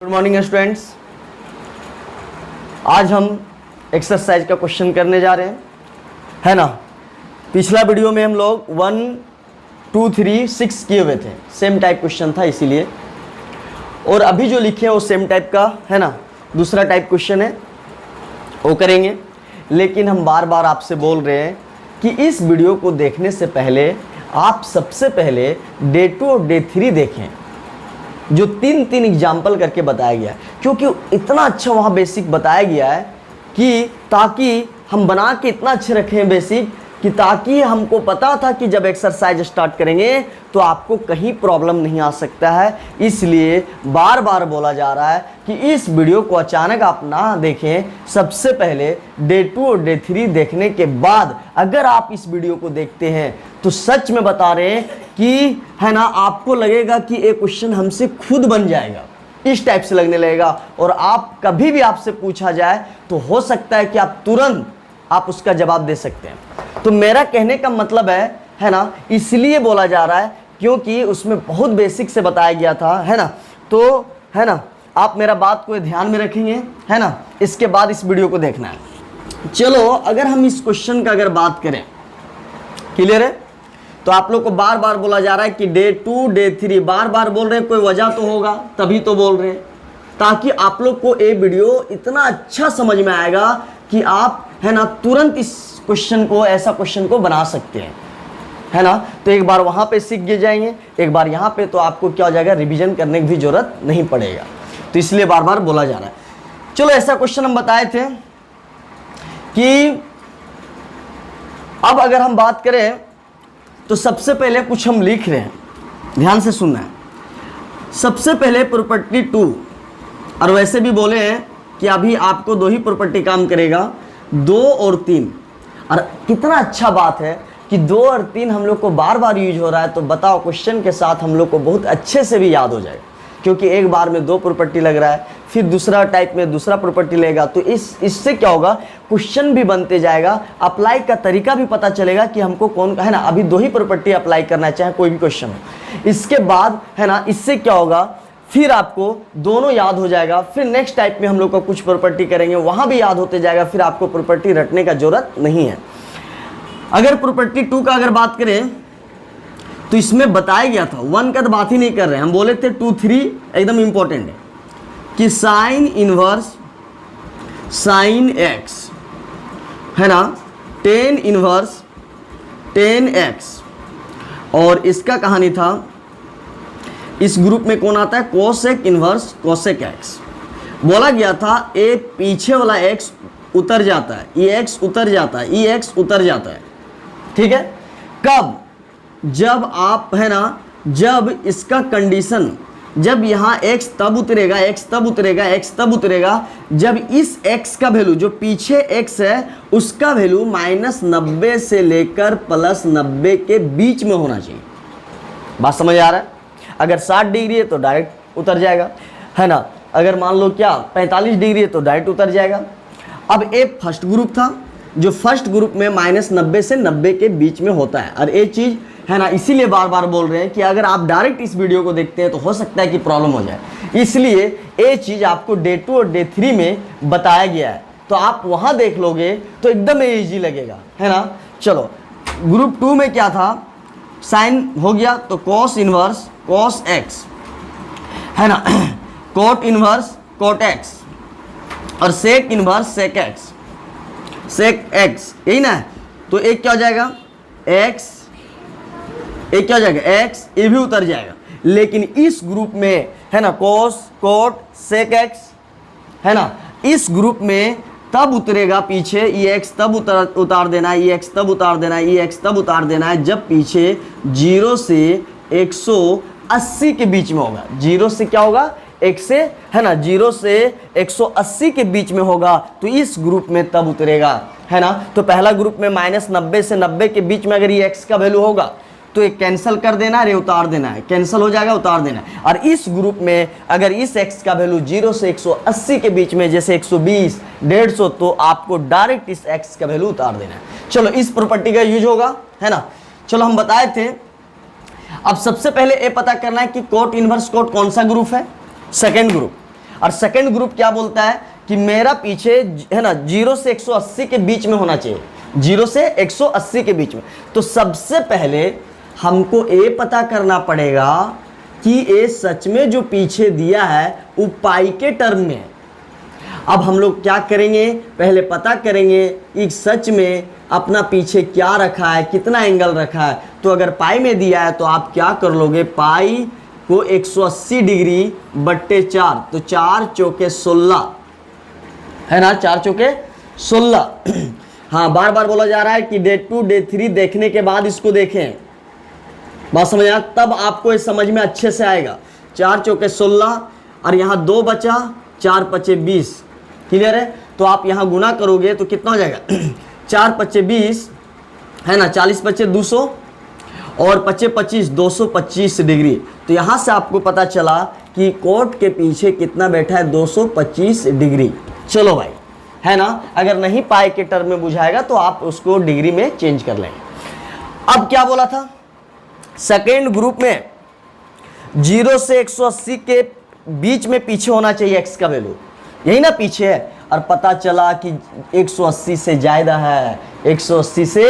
Good morning students. आज हम exercise का क्वेश्चन करने जा रहे हैं, है ना। पिछला वीडियो में हम लोग 1, 2, 3, 6 किए हुए थे, सेम टाइप क्वेश्चन था इसीलिए। और अभी जो लिखे हैं वो सेम टाइप का है ना, दूसरा टाइप क्वेश्चन है वो करेंगे। लेकिन हम बार बार आपसे बोल रहे हैं कि इस वीडियो को देखने से पहले आप सबसे पहले डे 2 और डे 3 देखें, जो तीन एग्जाम्पल करके बताया गया है, क्योंकि इतना अच्छा वहाँ बेसिक बताया गया है कि ताकि हम बना के इतना अच्छे रखें बेसिक कि ताकि हमको पता था कि जब एक्सरसाइज स्टार्ट करेंगे तो आपको कहीं प्रॉब्लम नहीं आ सकता है। इसलिए बार बार बोला जा रहा है कि इस वीडियो को अचानक आप ना देखें, सबसे पहले डे 2 और डे 3 देखने के बाद अगर आप इस वीडियो को देखते हैं तो सच में बता रहे हैं कि है ना, आपको लगेगा कि एक क्वेश्चन हमसे खुद बन जाएगा, इस टाइप से लगने लगेगा। और आप कभी भी आपसे पूछा जाए तो हो सकता है कि आप तुरंत आप उसका जवाब दे सकते हैं। तो मेरा कहने का मतलब है ना, इसलिए बोला जा रहा है क्योंकि उसमें बहुत बेसिक से बताया गया था, है ना। तो है ना, आप मेरा बात को ध्यान में रखेंगे, है ना। इसके बाद इस वीडियो को देखना है। चलो, अगर हम इस क्वेश्चन का अगर बात करें, क्लियर है। तो आप लोग को बार बार बोला जा रहा है कि डे 2 डे 3 बार बार बोल रहे हैं, कोई वजह तो होगा तभी तो बोल रहे हैं, ताकि आप लोग को ये वीडियो इतना अच्छा समझ में आएगा कि आप है ना तुरंत इस क्वेश्चन को, ऐसा क्वेश्चन को बना सकते हैं, है ना। तो एक बार वहां पे सीख गए जाएंगे, एक बार यहाँ पे, तो आपको क्या हो जाएगा, रिवीजन करने की भी जरूरत नहीं पड़ेगा। तो इसलिए बार बार बोला जा रहा है। चलो, ऐसा क्वेश्चन हम बताए थे कि अब अगर हम बात करें तो सबसे पहले कुछ हम लिख रहे हैं, ध्यान से सुनना है। सबसे पहले प्रॉपर्टी 2, और वैसे भी बोले हैं कि अभी आपको 2 ही प्रॉपर्टी काम करेगा, 2 और 3। और कितना अच्छा बात है कि 2 और 3 हम लोग को बार बार यूज हो रहा है। तो बताओ, क्वेश्चन के साथ हम लोग को बहुत अच्छे से भी याद हो जाएगा, क्योंकि एक बार में 2 प्रॉपर्टी लग रहा है, फिर दूसरा टाइप में दूसरा प्रॉपर्टी लेगा। तो इससे क्या होगा, क्वेश्चन भी बनते जाएगा, अप्लाई का तरीका भी पता चलेगा कि हमको कौन, है ना। अभी 2 ही प्रॉपर्टी अप्लाई करना है, चाहे कोई भी क्वेश्चन हो। इसके बाद है ना, इससे क्या होगा, फिर आपको दोनों याद हो जाएगा। फिर नेक्स्ट टाइप में हम लोग को कुछ प्रॉपर्टी करेंगे, वहां भी याद होते जाएगा, फिर आपको प्रॉपर्टी रटने का जरूरत नहीं है। अगर प्रॉपर्टी 2 का अगर बात करें तो इसमें बताया गया था, 1 का तो बात ही नहीं कर रहे हैं, हम बोले थे 2, 3 एकदम इंपॉर्टेंट है कि साइन इनवर्स साइन एक्स, है ना, टेन इनवर्स टेन एक्स। और इसका कहानी था, इस ग्रुप में कौन आता है, कोसेक इनवर्स कोसेक एक्स। बोला गया था ए पीछे वाला एक्स उतर जाता है, ये एक्स उतर जाता है, ये एक्स उतर जाता है, ठीक है। कब, जब आप है ना, जब इसका कंडीशन, जब यहाँ x तब उतरेगा, x तब उतरेगा, x तब उतरेगा जब इस x का वैल्यू, जो पीछे x है उसका वैल्यू -90 से लेकर +90 के बीच में होना चाहिए। बात समझ आ रहा है। अगर 60 डिग्री है तो डायरेक्ट उतर जाएगा, है ना। अगर मान लो क्या 45 डिग्री है तो डायरेक्ट उतर जाएगा। अब एक फर्स्ट ग्रुप था, जो फर्स्ट ग्रुप में -90 से 90 के बीच में होता है। और ये चीज़ है ना, इसीलिए बार बार बोल रहे हैं कि अगर आप डायरेक्ट इस वीडियो को देखते हैं तो हो सकता है कि प्रॉब्लम हो जाए। इसलिए ये चीज़ आपको डे 2 और डे 3 में बताया गया है, तो आप वहाँ देख लोगे तो एकदम ईजी लगेगा, है ना। चलो, ग्रुप 2 में क्या था, साइन हो गया तो कॉस इनवर्स कॉस एक्स, है ना, कोट इनवर्स कोट एक्स, और sec inverse sec X, sec X, यही ना। तो एक क्या हो जाएगा, एक्स, एक क्या हो जाएगा, एक्स, ये भी उतर जाएगा। लेकिन इस ग्रुप में है ना, कोस कोट सेक एक्स, है ना, इस ग्रुप में तब उतरेगा पीछे, ये एक्स तब उतार देना है, ये एक्स तब उतार देना है, ये एक्स तब उतार देना है जब पीछे 0 से 180 के बीच में होगा। 0 से क्या होगा, एक से, है ना, 0 से 180 के बीच में होगा, तो इस ग्रुप में तब उतरेगा, है ना। तो पहला ग्रुप में -90 से 90 के बीच में अगर ये x का वैल्यू होगा तो एक कैंसिल कर देना है, उतार देना है, कैंसिल हो जाएगा, उतार देना है। और इस ग्रुप में अगर इस x का वैल्यू 0 से 180 के बीच में, जैसे 120, 150, तो आपको डायरेक्ट इस x का वैल्यू उतार देना है। चलो, इस प्रॉपर्टी का यूज होगा, है ना। चलो, हम बताए थे। अब सबसे पहले ये पता करना है कि कोट इनवर्स कोट कौन सा ग्रुप है, सेकेंड ग्रुप। और सेकंड ग्रुप क्या बोलता है कि मेरा पीछे है ना 0 से 180 के बीच में होना चाहिए, 0 से 180 के बीच में। तो सबसे पहले हमको ये पता करना पड़ेगा कि ये सच में जो पीछे दिया है वो पाई के टर्म में है। अब हम लोग क्या करेंगे, पहले पता करेंगे कि सच में अपना पीछे क्या रखा है, कितना एंगल रखा है। तो अगर पाई में दिया है तो आप क्या कर लोगे, पाई को 180 डिग्री बट्टे 4, तो 4 चौके 16 है ना, 4 चौके 16। हाँ, बार बार बोला जा रहा है कि डे 2 डे 3 देखने के बाद इसको देखें, बात समझ आया, तब आपको ये समझ में अच्छे से आएगा। 4 चौके 16 और यहाँ 2 बचा, 4 पचे 20, क्लियर है। तो आप यहाँ गुना करोगे तो कितना हो जाएगा 4 पचे 20 है ना, 40 पचे 200 और पचे 25, 225 डिग्री। तो यहाँ से आपको पता चला कि कोट के पीछे कितना बैठा है, 225 डिग्री। चलो भाई, है ना। अगर नहीं पाई के टर्म में बुझाएगा तो आप उसको डिग्री में चेंज कर लेंगे। अब क्या बोला था, सेकेंड ग्रुप में 0 से 180 के बीच में पीछे होना चाहिए एक्स का वैल्यू, यही ना पीछे है। और पता चला कि 180 से ज़्यादा है, 180 से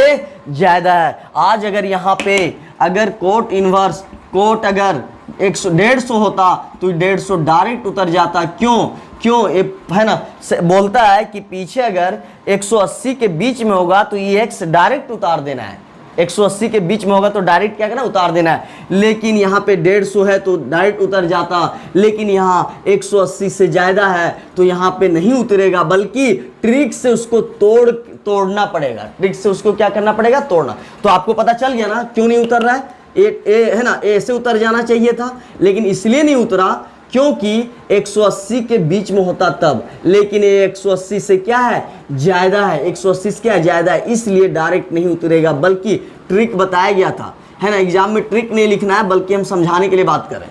ज़्यादा है। आज अगर यहाँ पे अगर कोट इनवर्स कोट अगर 150 होता तो 150 डायरेक्ट उतर जाता। क्यों ये है ना, बोलता है कि पीछे अगर 180 के बीच में होगा तो ये एक्स डायरेक्ट उतार देना है, 180 के बीच में होगा तो डायरेक्ट क्या करना, उतार देना है। लेकिन यहाँ पे 150 है तो डायरेक्ट उतर जाता, लेकिन यहाँ 180 से ज़्यादा है तो यहाँ पे नहीं उतरेगा, बल्कि ट्रिक से उसको तोड़ना पड़ेगा। ट्रिक से उसको क्या करना पड़ेगा, तोड़ना। तो आपको पता चल गया ना क्यों नहीं उतर रहा है। ए है ना, ए से उतर जाना चाहिए था, लेकिन इसलिए नहीं उतरा क्योंकि 180 के बीच में होता तब, लेकिन ये 180 से क्या है, ज़्यादा है। 180 से क्या है, ज़्यादा है, इसलिए डायरेक्ट नहीं उतरेगा, बल्कि ट्रिक बताया गया था, है ना। एग्जाम में ट्रिक नहीं लिखना है, बल्कि हम समझाने के लिए बात करें।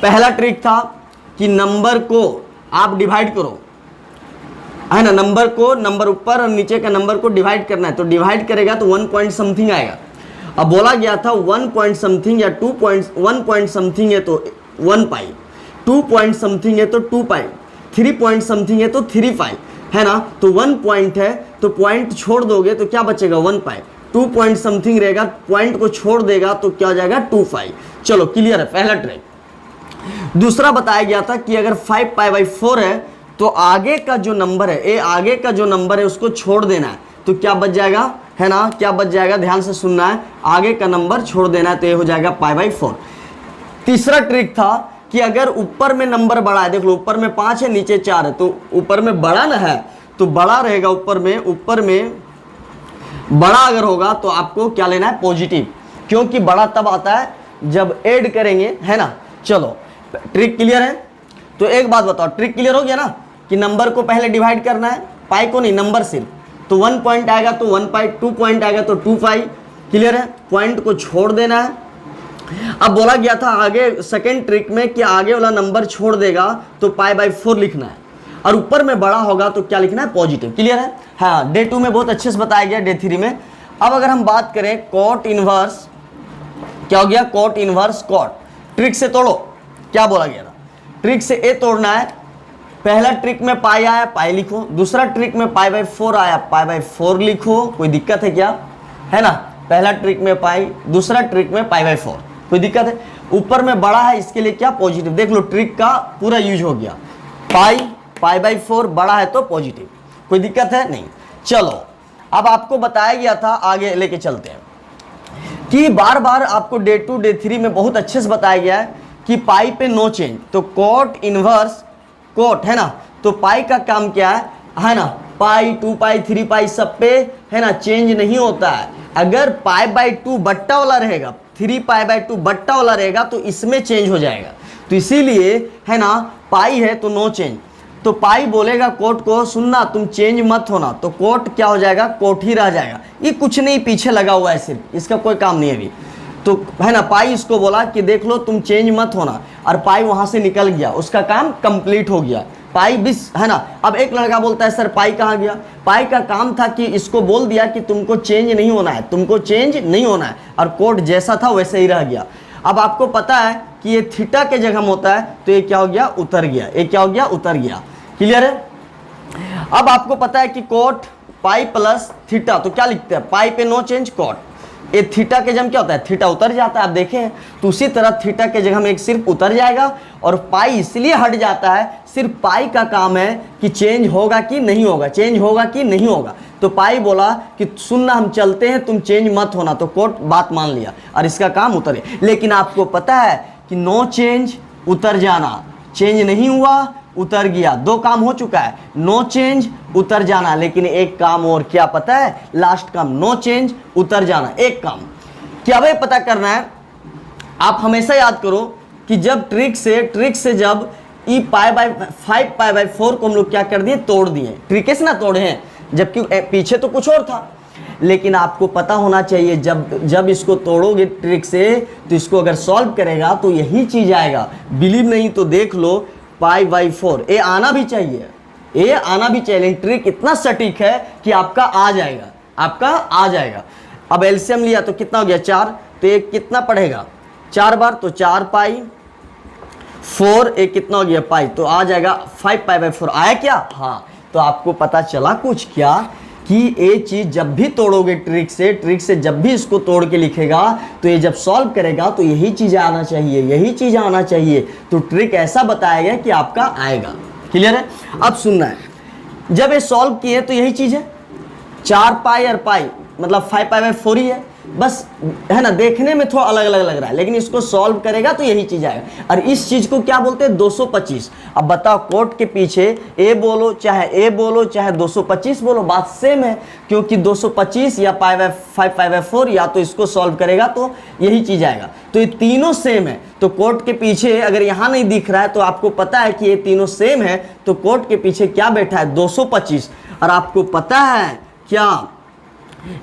पहला ट्रिक था कि नंबर को आप डिवाइड करो, है ना, नंबर को, नंबर ऊपर और नीचे का नंबर को डिवाइड करना है। तो डिवाइड करेगा तो 1 पॉइंट समथिंग आएगा। अब बोला गया था 1 पॉइंट समथिंग या 1 पॉइंट समथिंग है तो 1 पाई, 2 पॉइंट समथिंग है तो 2 पाई, 3 पॉइंट समथिंग है तो 3 पाई, है ना। तो 1 पॉइंट है तो पॉइंट छोड़ दोगे तो क्या बचेगा, 1 पाई। 2 पॉइंट समथिंग रहेगा, पॉइंट को छोड़ देगा तो क्या हो जाएगा, 2 पाई। चलो क्लियर है, पहला ट्रिक। दूसरा बताया गया था कि अगर 5 पाई बाई 4 है तो आगे का जो नंबर है, ये आगे का जो नंबर है उसको छोड़ देना है। तो क्या बच जाएगा, है ना, क्या बच जाएगा, ध्यान से सुनना है, आगे का नंबर छोड़ देना है, तो ये हो जाएगा पाई बाई 4। तीसरा ट्रिक था कि अगर ऊपर में नंबर बड़ा है, देख लो ऊपर में 5 है नीचे 4 है, तो ऊपर में बड़ा ना है तो बड़ा रहेगा, ऊपर में बड़ा अगर होगा तो आपको क्या लेना है, पॉजिटिव, क्योंकि बड़ा तब आता है जब ऐड करेंगे, है ना। चलो ट्रिक क्लियर है। तो एक बात बताओ, ट्रिक क्लियर हो गया ना कि नंबर को पहले डिवाइड करना है, पाई को नहीं, नंबर सिर्फ। तो 1 पॉइंट आएगा तो 1 पाई, 2 पॉइंट आएगा तो 2 पाई, क्लियर है। पॉइंट को छोड़ देना है। अब बोला गया था आगे सेकेंड ट्रिक में कि आगे वाला नंबर छोड़ देगा तो पाई बाई 4 लिखना है, और ऊपर में बड़ा होगा तो क्या लिखना है, पॉजिटिव, क्लियर है। हाँ, डे 2 में बहुत अच्छे से बताया गया, डे 3 में। अब अगर हम बात करें कोट इनवर्स, क्या हो गया, कोट इनवर्स कोट, ट्रिक से तोड़ो। क्या बोला गया था, ट्रिक से ए तोड़ना है। पहला ट्रिक में पाई आया, पाई लिखो। दूसरा ट्रिक में पाई बाई 4 आया, पाई बाई 4 लिखो। कोई दिक्कत है क्या, है ना। पहला ट्रिक में पाई, दूसरा ट्रिक में पाई बाई 4, कोई दिक्कत है। ऊपर में बड़ा है इसके लिए क्या, पॉजिटिव। देख लो ट्रिक का पूरा यूज हो गया, पाई बाई 4 बड़ा है तो पॉजिटिव, कोई दिक्कत है नहीं। चलो अब आपको बताया गया था, आगे लेके चलते हैं कि बार बार आपको डे 2 डे 3 में बहुत अच्छे से बताया गया है कि पाई पे नो चेंज। तो कोट इनवर्स कोट, है ना, तो पाई का काम क्या है ना, पाई 2 पाई 3 पाई सब पे, है ना, चेंज नहीं होता है। अगर पाई बाई 2 बट्टा वाला रहेगा, 3 पाई बाई 2 बट्टा वाला रहेगा तो इसमें चेंज हो जाएगा। तो इसीलिए, है ना, पाई है तो नो चेंज। तो पाई बोलेगा कोट को, सुनना तुम चेंज मत होना, तो कोट क्या हो जाएगा, कोट ही रह जाएगा। ये कुछ नहीं पीछे लगा हुआ है, सिर्फ इसका कोई काम नहीं है अभी। तो है ना, पाई इसको बोला कि देख लो तुम चेंज मत होना, और पाई वहां से निकल गया, उसका काम कंप्लीट हो गया। पाई बिस, है ना। अब एक लड़का बोलता है सर पाई कहाँ गया। पाई का काम था कि इसको बोल दिया कि तुमको चेंज नहीं होना है, तुमको चेंज नहीं होना है, और कोड जैसा था वैसे ही रह गया। अब आपको पता है कि ये थीटा के जगह में होता है तो ये क्या हो गया, उतर गया। ये क्या हो गया, उतर गया। क्लियर है। अब आपको पता है कि कोट पाई प्लस थीटा, तो क्या लिखते हैं, पाई पे नो चेंज कोट। ये थीटा के जगह क्या होता है, थीटा उतर जाता है, आप देखें। तो उसी तरह थीटा के जगह में एक सिर्फ उतर जाएगा और पाई इसलिए हट जाता है, सिर्फ पाई का काम है कि चेंज होगा कि नहीं होगा, चेंज होगा कि नहीं होगा। तो पाई बोला कि सुनना हम चलते हैं, तुम चेंज मत होना, तो कोट बात मान लिया और इसका काम उतर गया। लेकिन आपको पता है कि नो चेंज उतर जाना, चेंज नहीं हुआ उतर गया, दो काम हो चुका है, नो चेंज उतर जाना। लेकिन एक काम और, क्या पता है, लास्ट काम, नो चेंज उतर जाना, एक काम क्या भाई पता करना है। आप हमेशा याद करो कि जब ट्रिक से जब ई पाई बाय 5 पाई बाय 4 को हम लोग क्या कर दिए, तोड़ दिए, ट्रिक से ना तोड़े हैं, जबकि पीछे तो कुछ और था। लेकिन आपको पता होना चाहिए जब इसको तोड़ोगे ट्रिक से, तो इसको अगर सॉल्व करेगा तो यही चीज आएगा। बिलीव नहीं तो देख लो, पाई बाई 4 ये आना भी चाहिए, ये आना भी चाहिए। लेकिन ट्रिक इतना सटीक है कि आपका आ जाएगा, आपका आ जाएगा। अब एलसीएम लिया तो कितना हो गया, 4, तो ये कितना पड़ेगा, 4 बार, तो 4 पाई 4, एक कितना हो गया पाई, तो आ जाएगा 5 पाई बाई 4। आया क्या, हाँ। तो आपको पता चला कुछ क्या, कि ये चीज जब भी तोड़ोगे ट्रिक से जब भी इसको तोड़ के लिखेगा, तो ये जब सॉल्व करेगा तो यही चीज आना चाहिए, यही चीज आना चाहिए। तो ट्रिक ऐसा बताएगा कि आपका आएगा। क्लियर है। अब सुनना है, जब ये सॉल्व किए तो यही चीज है, 4 पाई और पाई मतलब 5 पाई बाई 4 ही है, बस है ना, देखने में थोड़ा अलग अलग लग रहा है, लेकिन इसको सॉल्व करेगा तो यही चीज आएगा। और इस चीज को क्या बोलते हैं, 225। अब बताओ, कोट के पीछे ए बोलो चाहे 225 बोलो, बात सेम है, क्योंकि 225 या 5 पाई बाई 4, या तो इसको सॉल्व करेगा तो यही चीज आएगा। तो ये तीनों सेम है। तो कोट के पीछे अगर यहाँ नहीं दिख रहा है तो आपको पता है कि ये तीनों सेम है, तो कोट के पीछे क्या बैठा है, 225। और आपको पता है क्या,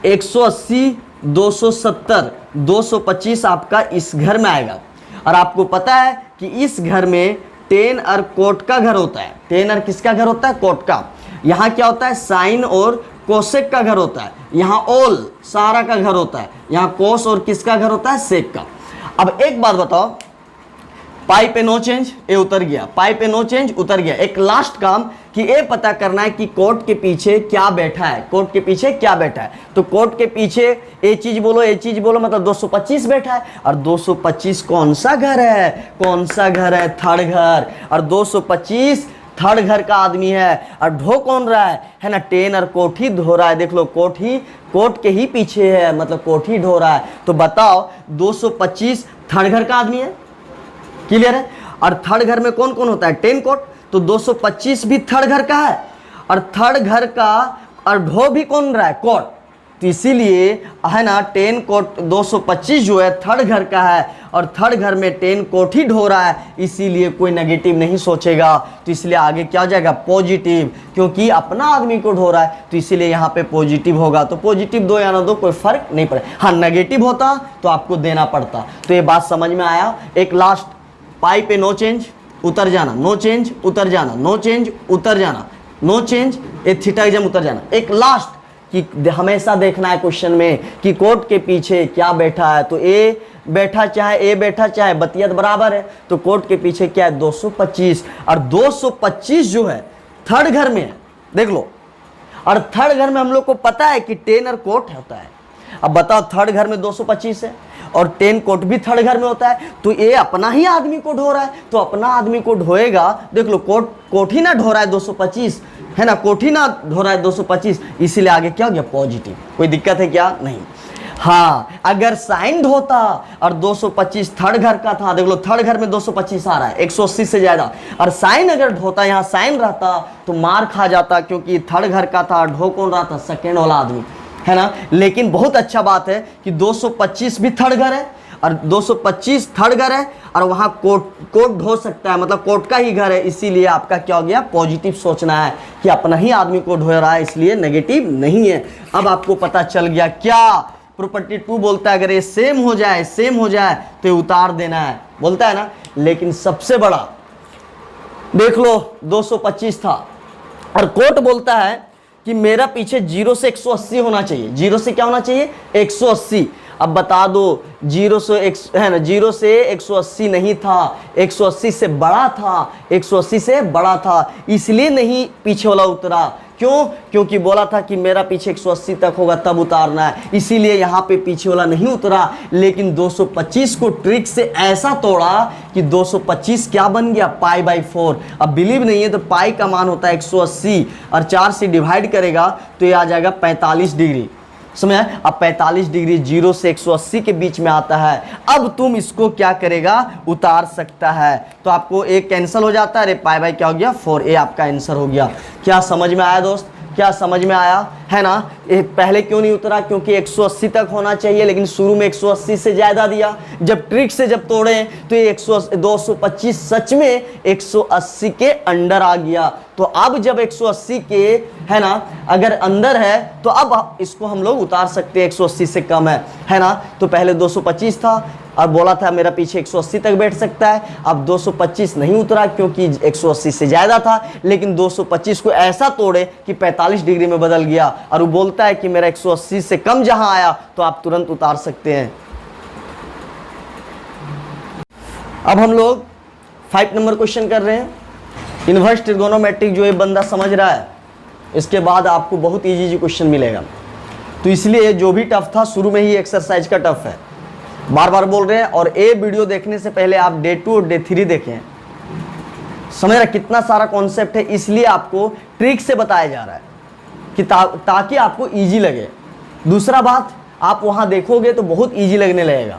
180 270 225 आपका इस घर में आएगा। और आपको पता है कि इस घर में 10 और कोट का घर होता है। 10 और किसका घर होता है, कोट का। यहाँ क्या होता है, साइन और कोसेक का घर होता है। यहाँ ऑल सारा का घर होता है। यहाँ कोस और किसका घर होता है, सेक का। अब एक बात बताओ, पाई पे नो चेंज, ये उतर गया, पाई पे नो चेंज उतर गया। एक लास्ट काम कि ये पता करना है कि कोट के पीछे क्या बैठा है, कोट के पीछे क्या बैठा है। तो कोट के पीछे ये चीज बोलो मतलब 225 बैठा है। और 225 कौन सा घर है, कौन सा घर है, थर्ड घर। और 225 थर्ड घर का आदमी है। और ढो कौन रहा है ना, 10 और कोठी धो रहा है। देख लो, कोट के ही पीछे है, मतलब कोठी ढो रहा है। तो बताओ 225 थर्ड घर का आदमी है। क्लियर है। और थर्ड घर में कौन कौन होता है, 10 कोट, तो 225 भी थर्ड घर का है। और थर्ड घर का और ढो भी कौन रहा है, कोट। तो इसीलिए है ना 10 कोट 225 जो है थर्ड घर का है, और थर्ड घर में 10 कोट ही ढो रहा है, इसीलिए कोई नेगेटिव नहीं सोचेगा। तो इसलिए आगे क्या हो जाएगा, पॉजिटिव, क्योंकि अपना आदमी को ढो रहा है, तो इसीलिए यहाँ पे पॉजिटिव होगा। तो पॉजिटिव दो या ना दो कोई फर्क नहीं पड़े। हाँ, नेगेटिव होता तो आपको देना पड़ता। तो ये बात समझ में आया। एक लास्ट, पाई पे नो चेंज उतर जाना, नो चेंज उतर जाना, नो चेंज उतर जाना, नो चेंज, ये थीटा एग्जाम उतर जाना। एक लास्ट कि हमेशा देखना है क्वेश्चन में कि कोट के पीछे क्या बैठा है। तो ए बैठा चाहे बतियत बराबर है। तो कोट के पीछे क्या है, 225। और 225 जो है थर्ड घर में है, देख लो। और थर्ड घर में हम लोग को पता है कि 10 और कोट होता है। अब बताओ, थर्ड घर में 225 है और 10 कोट भी थर्ड घर में होता है। तो ये अपना ही आदमी को ढो रहा है, तो अपना आदमी को ढोएगा। देख लो, कोट ही ना ढो रहा है 225, है ना, कोट ही ना ढो रहा है 225, इसीलिए आगे क्या हो गया, पॉजिटिव। कोई दिक्कत है क्या, नहीं। हाँ, अगर साइन ढोता और 225 थर्ड घर का था, देख लो थर्ड घर में 225 आ रहा है, 180 से ज्यादा, और साइन अगर ढोता, यहाँ साइन रहता तो मार खा जाता, क्योंकि थर्ड घर का था, ढो कौन रहा था, सेकेंड वाला आदमी, है ना। लेकिन बहुत अच्छा बात है कि 225 भी थर्ड घर है और 225 थर्ड घर है, और वहाँ कोट ढो सकता है, मतलब कोट का ही घर है। इसीलिए आपका क्या हो गया, पॉजिटिव सोचना है कि अपना ही आदमी को ढो रहा है, इसलिए नेगेटिव नहीं है। अब आपको पता चल गया क्या प्रॉपर्टी 2 बोलता है, अगर ये सेम हो जाए तो ये उतार देना है, बोलता है ना। लेकिन सबसे बड़ा देख लो, 225 था और कोट बोलता है कि मेरा पीछे 0 से 180 होना चाहिए। 0 से क्या होना चाहिए, 180। अब बता दो, 0 से 180 नहीं था, 180 से बड़ा था, 180 से बड़ा था, इसलिए नहीं पीछे वाला उतरा। क्यों? क्योंकि बोला था कि मेरा पीछे 180 तक होगा तब उतारना है, इसीलिए यहाँ पे पीछे वाला नहीं उतरा। लेकिन 225 को ट्रिक से ऐसा तोड़ा कि 225 क्या बन गया, π/4। अब बिलीव नहीं है तो पाई का मान होता है 180 और 4 से डिवाइड करेगा तो ये आ जाएगा 45 डिग्री। समझ आए? अब 45 डिग्री 0 से 180 के बीच में आता है। अब तुम इसको क्या करेगा, उतार सकता है। तो आपको एक कैंसिल हो जाता है, अरे पाई क्या हो गया 4, ये आपका आंसर हो गया। क्या समझ में आया दोस्त? क्या समझ में आया है ना? ये पहले क्यों नहीं उतरा? क्योंकि 180 तक होना चाहिए, लेकिन शुरू में 180 से ज्यादा दिया। जब ट्रिक से जब तोड़े तो ये 225 सच में 180 के अंडर आ गया। तो अब जब 180 के है ना अगर अंदर है तो अब इसको हम लोग उतार सकते हैं, 180 से कम है ना। तो पहले 225 था और बोला था मेरा पीछे 180 तक बैठ सकता है। अब 225 नहीं उतरा क्योंकि 180 से ज्यादा था, लेकिन 225 को ऐसा तोड़े कि 45 डिग्री में बदल गया और वो बोलता है कि मेरा 180 से कम जहां आया तो आप तुरंत उतार सकते हैं। अब हम लोग 5 नंबर क्वेश्चन कर रहे हैं। इनवर्स ट्रिगोनोमेट्रिक जो ये बंदा समझ रहा है, इसके बाद आपको बहुत इजी क्वेश्चन मिलेगा। तो इसलिए जो भी टफ था शुरू में ही एक्सरसाइज का टफ है, बार बार बोल रहे हैं। और ये वीडियो देखने से पहले आप डे 2 और डे 3 देखें। समझ रहे कितना सारा कॉन्सेप्ट है, इसलिए आपको ट्रिक से बताया जा रहा है कि ताकि आपको इजी लगे। दूसरा बात, आप वहां देखोगे तो बहुत इजी लगने लगेगा।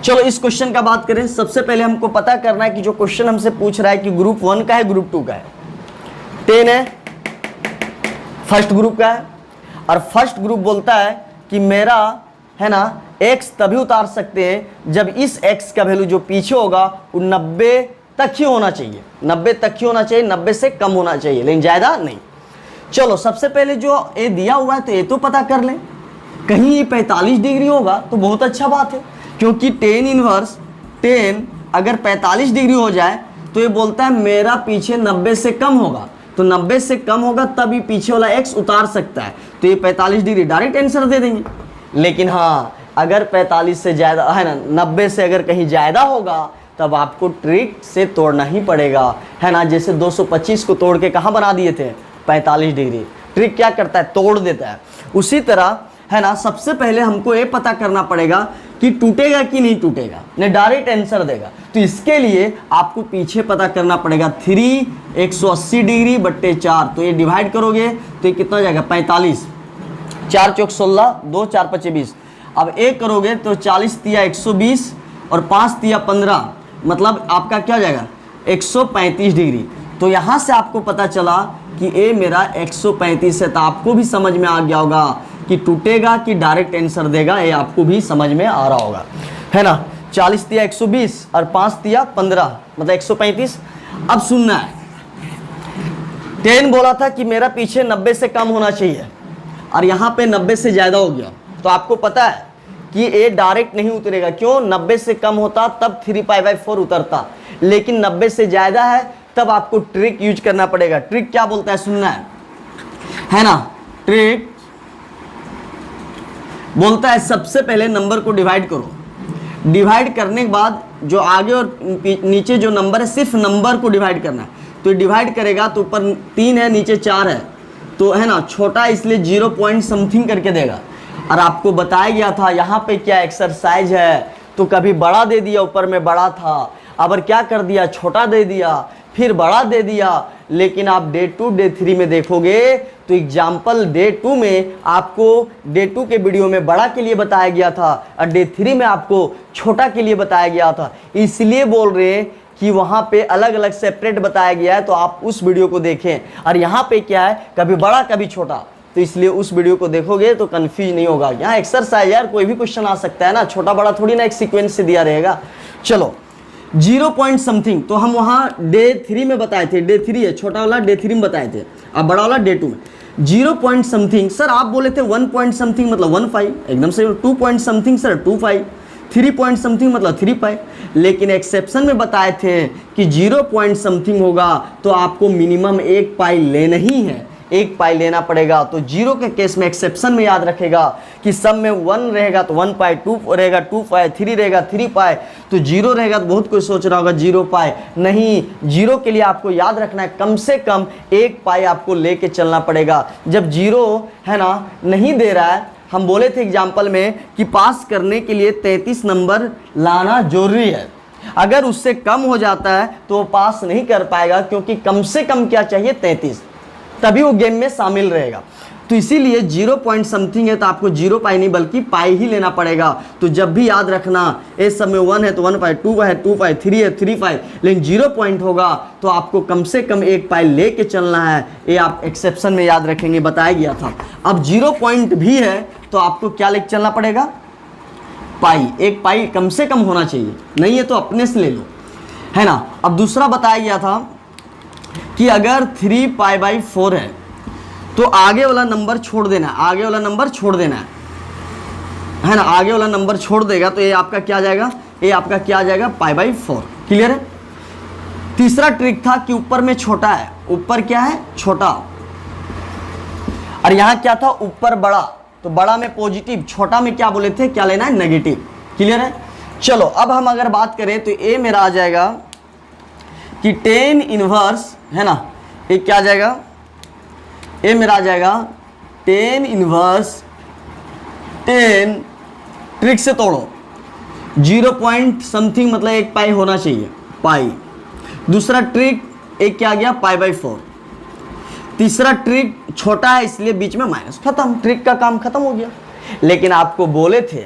चलो इस क्वेश्चन का बात करें। सबसे पहले हमको पता करना है कि जो क्वेश्चन हमसे पूछ रहा है कि ग्रुप 1 का है ग्रुप 2 का है। 10 है, फर्स्ट ग्रुप का है। और फर्स्ट ग्रुप बोलता है कि मेरा है ना x तभी उतार सकते हैं जब इस x का वैल्यू जो पीछे होगा वो 90 तक ही होना चाहिए, 90 तक ही होना चाहिए, 90 से कम होना चाहिए, लेकिन ज्यादा नहीं। चलो सबसे पहले जो ये दिया हुआ है तो ये तो पता कर लें। कहीं ये 45 डिग्री होगा तो बहुत अच्छा बात है, क्योंकि 10 इनवर्स 10 अगर 45 डिग्री हो जाए तो ये बोलता है मेरा पीछे 90 से कम होगा। तो 90 से कम होगा तब ये पीछे वाला x उतार सकता है। तो ये 45 डिग्री डायरेक्ट आंसर दे देंगे। लेकिन हाँ, अगर 45 से ज़्यादा है ना, 90 से अगर कहीं ज़्यादा होगा तब आपको ट्रिक से तोड़ना ही पड़ेगा, है ना। जैसे 225 को तोड़ के कहाँ बना दिए थे, 45 डिग्री। ट्रिक क्या करता है, तोड़ देता है। उसी तरह है ना, सबसे पहले हमको ये पता करना पड़ेगा कि टूटेगा कि नहीं टूटेगा, नहीं डायरेक्ट आंसर देगा। तो इसके लिए आपको पीछे पता करना पड़ेगा। 3 180 डिग्री बट्टे 4, तो ये डिवाइड करोगे तो ये कितना हो जाएगा 45, 4 चौक 16, 2 4 5 20। अब एक करोगे तो 40 तिया 120 और 5 तिया 15, मतलब आपका क्या हो जाएगा 135 डिग्री। तो यहाँ से आपको पता चला कि ये मेरा 135 है। तो आपको भी समझ में आ गया होगा कि टूटेगा कि डायरेक्ट आंसर देगा, ये आपको भी समझ में आ रहा होगा, है ना। 40 तिया 120 और 5 तिया 15, मतलब 135। अब सुनना है, 10 बोला था कि मेरा पीछे 90 से कम होना चाहिए और यहाँ पे 90 से ज़्यादा हो गया। तो आपको पता है कि ये डायरेक्ट नहीं उतरेगा। क्यों? 90 से कम होता तब 3π/4 उतरता, लेकिन 90 से ज़्यादा है तब आपको ट्रिक यूज करना पड़ेगा। ट्रिक क्या बोलता है सुनना है ना। ट्रिक बोलता है सबसे पहले नंबर को डिवाइड करो, डिवाइड करने के बाद जो आगे और नीचे जो नंबर है सिर्फ नंबर को डिवाइड करना है। तो डिवाइड करेगा तो ऊपर 3 है नीचे 4 है, तो है ना छोटा इसलिए 0 पॉइंट समथिंग करके देगा। और आपको बताया गया था यहाँ पे क्या एक्सरसाइज है, तो कभी बड़ा दे दिया ऊपर में बड़ा था, अब क्या कर दिया छोटा दे दिया, फिर बड़ा दे दिया। लेकिन आप डे 2 डे 3 में देखोगे तो एग्जाम्पल डे 2 में आपको डे 2 के वीडियो में बड़ा के लिए बताया गया था और डे 3 में आपको छोटा के लिए बताया गया था। इसलिए बोल रहे हैं कि वहाँ पे अलग अलग सेपरेट बताया गया है, तो आप उस वीडियो को देखें। और यहाँ पे क्या है, कभी बड़ा कभी छोटा, तो इसलिए उस वीडियो को देखोगे तो कंफ्यूज नहीं होगा। यहाँ एक्सरसाइज यार कोई भी क्वेश्चन आ सकता है ना, छोटा बड़ा थोड़ी ना एक सीक्वेंस से दिया रहेगा। चलो 0 पॉइंट समथिंग तो हम वहाँ डे 3 में बताए थे, डे 3 है छोटा वाला, डे 3 में बताए थे, अब बड़ा वाला डे 2 में। 0 पॉइंट समथिंग सर आप बोले थे 1 पॉइंट समथिंग मतलब 1/5, एकदम सही। 2 point something sir 2/5, 3 point something मतलब 3/5। लेकिन एक्सेप्शन में बताए थे कि 0 पॉइंट समथिंग होगा तो आपको मिनिमम 1 पाई लेना ही है, 1 पाई लेना पड़ेगा। तो जीरो के केस में एक्सेप्शन में याद रखेगा कि सब में 1 रहेगा तो 1 पाई, 2 रहेगा 2 पाई, 3 रहेगा 3 पाई, तो 0 रहेगा तो बहुत कोई सोच रहा होगा 0 पाई। नहीं, जीरो के लिए आपको याद रखना है कम से कम 1 पाई आपको लेके चलना पड़ेगा। जब जीरो है ना नहीं दे रहा है, हम बोले थे एग्जाम्पल में कि पास करने के लिए 33 नंबर लाना जरूरी है। अगर उससे कम हो जाता है तो वो पास नहीं कर पाएगा, क्योंकि कम से कम क्या चाहिए 33, तभी वो गेम में शामिल रहेगा। तो इसीलिए 0 पॉइंट समथिंग है तो आपको 0 पाई नहीं बल्कि पाई ही लेना पड़ेगा। तो जब भी याद रखना इस सब में 1 है तो 1 पाई, 2 है 2 पाई, 3 है 3 पाई, लेकिन 0 पॉइंट होगा तो आपको कम से कम 1 पाई लेके चलना है। ये आप एक्सेप्शन में याद रखेंगे, बताया गया था। अब 0 पॉइंट भी है तो आपको क्या लेके चलना पड़ेगा, पाई। 1 पाई कम से कम होना चाहिए, नहीं है तो अपने से ले लो, है ना। अब दूसरा बताया गया था कि अगर 3 पाई बाई 4 है तो आगे वाला नंबर छोड़ देना है, आगे वाला नंबर छोड़ देना है ना। आगे वाला नंबर छोड़ देगा तो ये आपका क्या आ जाएगा, ये आपका क्या आ जाएगा, पाई बाई 4। क्लियर है। तीसरा ट्रिक था कि ऊपर में छोटा है, ऊपर क्या है, छोटा, और यहां क्या था, ऊपर बड़ा, तो बड़ा में पॉजिटिव, छोटा में क्या बोले थे, क्या लेना है, नेगेटिव। क्लियर है। चलो अब हम अगर बात करें तो ए मेरा आ जाएगा कि 10 इनवर्स, है ना, ये क्या आ जाएगा, ये मेरा आ जाएगा 10 इनवर्स 10, ट्रिक से तोड़ो, 0 पॉइंट समथिंग मतलब 1 पाई होना चाहिए, पाई। दूसरा ट्रिक एक क्या आ गया, पाई बाई 4। तीसरा ट्रिक छोटा है इसलिए बीच में माइनस, खत्म, ट्रिक का काम खत्म हो गया। लेकिन आपको बोले थे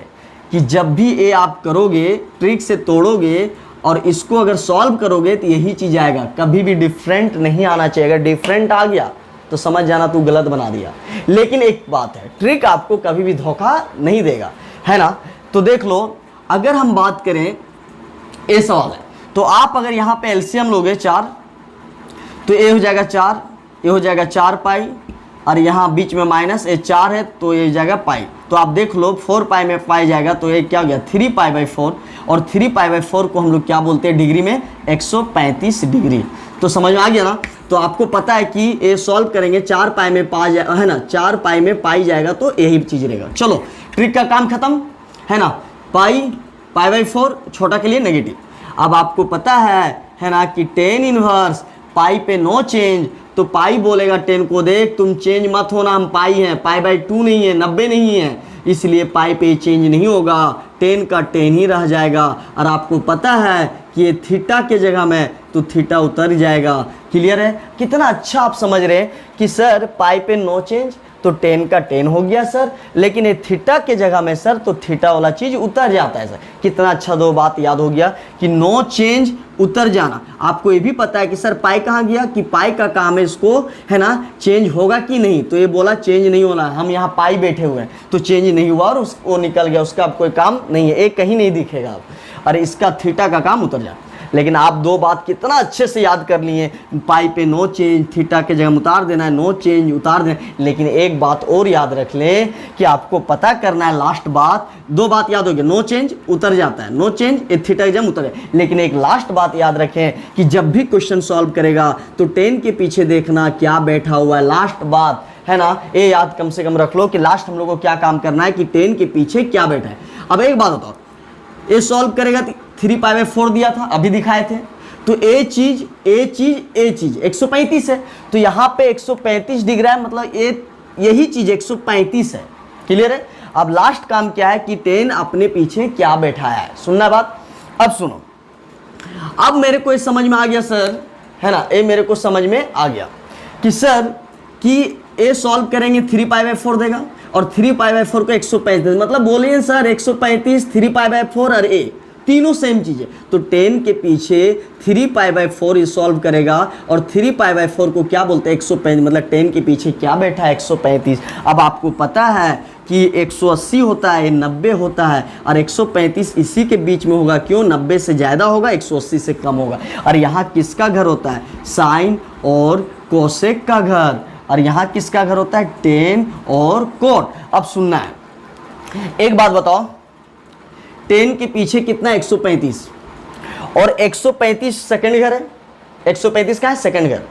कि जब भी ये आप करोगे, ट्रिक से तोड़ोगे और इसको अगर सॉल्व करोगे तो यही चीज आएगा, कभी भी डिफरेंट नहीं आना चाहिए। अगर डिफरेंट आ गया तो समझ जाना तू गलत बना दिया। लेकिन एक बात है, ट्रिक आपको कभी भी धोखा नहीं देगा, है ना। तो देख लो, अगर हम बात करें, ये सवाल है तो आप अगर यहाँ पे एलसीएम लोगे 4 तो ये हो जाएगा 4, ये हो जाएगा 4 पाई, और यहाँ बीच में माइनस, ये 4 है तो ये जाएगा पाई। तो आप देख लो 4 पाई में पाई जाएगा तो ये क्या हो गया, 3 पाई बाई 4, और 3 पाई बाई 4 को हम लोग क्या बोलते हैं डिग्री में, 135 डिग्री। तो समझ में आ गया ना। तो आपको पता है कि ये सॉल्व करेंगे 4 पाई में पा जाए, है ना, 4 पाई में पाई जाएगा तो यही चीज रहेगा। चलो ट्रिक का काम खत्म, है ना। पाई बाई 4 छोटा के लिए नेगेटिव। अब आपको पता है ना कि 10 इनवर्स पाई पे नो चेंज, तो पाई बोलेगा 10 को, देख तुम चेंज मत होना, हम पाई हैं, पाई बाई 2 नहीं है, 90 नहीं है, इसलिए पाई पे चेंज नहीं होगा, 10 का 10 ही रह जाएगा। और आपको पता है कि ये थीटा के जगह में तो थीटा उतर जाएगा। क्लियर है। कितना अच्छा आप समझ रहे हैं कि सर पाई पे नो चेंज तो 10 का 10 हो गया सर, लेकिन ये थीटा के जगह में सर तो थीटा वाला चीज उतर जाता है सर। कितना अच्छा दो बात याद हो गया कि नो चेंज उतर जाना। आपको ये भी पता है कि सर पाई कहाँ गया, कि पाई का काम है इसको, है ना, चेंज होगा कि नहीं, तो ये बोला चेंज नहीं होना, हम यहाँ पाई बैठे हुए हैं तो चेंज नहीं हुआ और वो निकल गया, उसका अब कोई काम नहीं है, एक कहीं नहीं दिखेगा अब, और इसका थीटा का काम उतर जाए। लेकिन आप दो बात कितना अच्छे से याद कर लिए, पाई पे नो चेंज, थीटा के जगह उतार देना है, नो चेंज उतार देना। लेकिन एक बात और याद रख लें कि आपको पता करना है, लास्ट बात, दो बात याद होगी, नो चेंज उतर जाता है, नो चेंज ये थीटा के जगह उतर जाए। लेकिन एक लास्ट बात याद रखें कि जब भी क्वेश्चन सॉल्व करेगा तो 10 के पीछे देखना क्या बैठा हुआ है, लास्ट बात है ना, ये याद कम से कम रख लो कि लास्ट हम लोग को क्या काम करना है कि 10 के पीछे क्या बैठा है। अब एक बात बताओ, ये सॉल्व करेगा 3 पाई बाई 4 दिया था, अभी दिखाए थे, तो ए चीज 135 है, तो यहाँ पे 135 दिख रहा है, मतलब यही चीज 135 है। क्लियर है। अब लास्ट काम क्या है कि 10 अपने पीछे क्या बैठा है, सुनना बात। अब सुनो, अब मेरे को ये समझ में आ गया सर, है ना, ये मेरे को समझ में आ गया कि सर कि ए सॉल्व करेंगे 3 पाई बाई 4 देगा और 3 पाई बाई 4 को 135, मतलब बोलिए सर 135, 3 पाई बाई 4 और ए तीनों सेम चीज है। तो 10 के पीछे 3 पाई बाई 4 सॉल्व करेगा और 3 पाई बाई 4 को क्या बोलते हैं 135, मतलब 10 के पीछे क्या बैठा है 135। अब आपको पता है कि 180 होता है, 90 होता है और 135 इसी के बीच में होगा, क्यों, 90 से ज़्यादा होगा, 180 से कम होगा। और यहाँ किसका घर होता है, साइन और कोसेक का घर, और यहाँ किसका घर होता है, टेन और कोट। अब सुनना है, एक बात बताओ, 10 के पीछे कितना 135 और 135 सेकंड घर है, 135 का है सेकंड घर।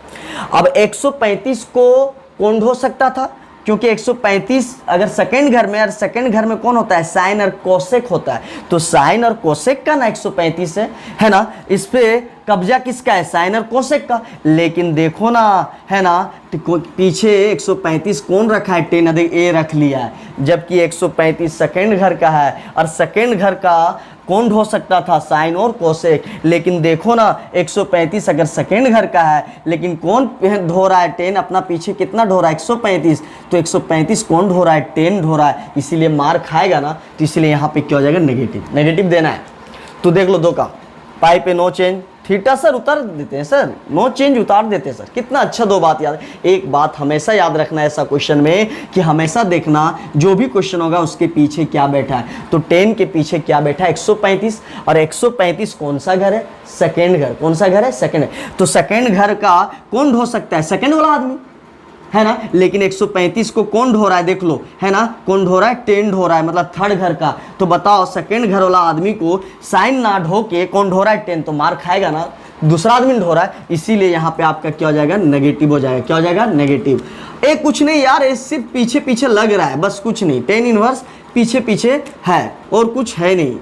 अब 135 को कौन ढो सकता था? क्योंकि 135 अगर सेकंड घर में, और सेकंड घर में कौन होता है? साइन और कोसेक होता है। तो साइन और कोसेक का ना 135 है ना, इस पे कब्जा किसका है? साइन और कोसेक का। लेकिन देखो ना, है ना, पीछे 135 कौन रखा है? टेन अधिक ए रख लिया है, जबकि 135 सेकंड घर का है, और सेकंड घर का कौन ढो सकता था? साइन और कोसेक। लेकिन देखो ना, 135 अगर सेकेंड घर का है, लेकिन कौन ढो रहा है? टेन अपना पीछे कितना ढो रहा है? 135। तो 135 कौन ढो रहा है? टेन ढो रहा है, इसीलिए मार खाएगा ना। तो इसलिए यहाँ पे क्या हो जाएगा? नेगेटिव। नेगेटिव देना है। तो देख लो 2 का, पाई पे नो चेंज, थीटा सर उतार देते हैं सर, नो चेंज उतार देते हैं सर। कितना अच्छा 2 बात याद है। एक बात हमेशा याद रखना है ऐसा क्वेश्चन में, कि हमेशा देखना जो भी क्वेश्चन होगा उसके पीछे क्या बैठा है। तो 10 के पीछे क्या बैठा है? 135। और 135 कौन सा घर है? सेकेंड घर। कौन सा घर है? सेकेंड है। तो सेकेंड घर का कौन ढो सकता है? सेकेंड वाला आदमी, है ना। लेकिन 135 को कौन ढो रहा है? देख लो, है ना, कौन ढो रहा है? 10 ढो रहा है, मतलब थर्ड घर का। तो बताओ, सेकंड घर वाला आदमी को साइन ना ढो के कौन ढो रहा है? 10। तो मार खाएगा ना, दूसरा आदमी ढो रहा है, इसीलिए यहाँ पे आपका क्या हो जाएगा? नेगेटिव हो जाएगा। क्या हो जाएगा? नेगेटिव। एक कुछ नहीं यार, ये सिर्फ पीछे पीछे लग रहा है, बस कुछ नहीं। टेन इनवर्स पीछे पीछे है और कुछ है नहीं।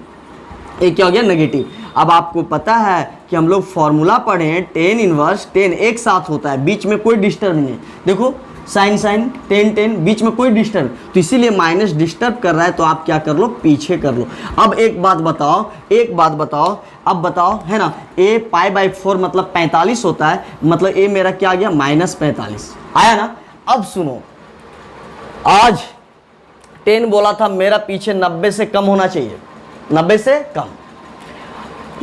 ये क्या हो गया? नेगेटिव। अब आपको पता है कि हम लोग फॉर्मूला पढ़े हैं, टेन इनवर्स 10 एक साथ होता है, बीच में कोई डिस्टर्ब नहीं। देखो, साइन साइन 10 10, बीच में कोई डिस्टर्ब, तो इसीलिए माइनस डिस्टर्ब कर रहा है, तो आप क्या कर लो? पीछे कर लो। अब एक बात बताओ, अब बताओ, है ना, a π/4 मतलब 45 होता है, मतलब a मेरा क्या आ गया? -45 आया ना। अब सुनो, आज 10 बोला था मेरा पीछे 90 से कम होना चाहिए, 90 से कम,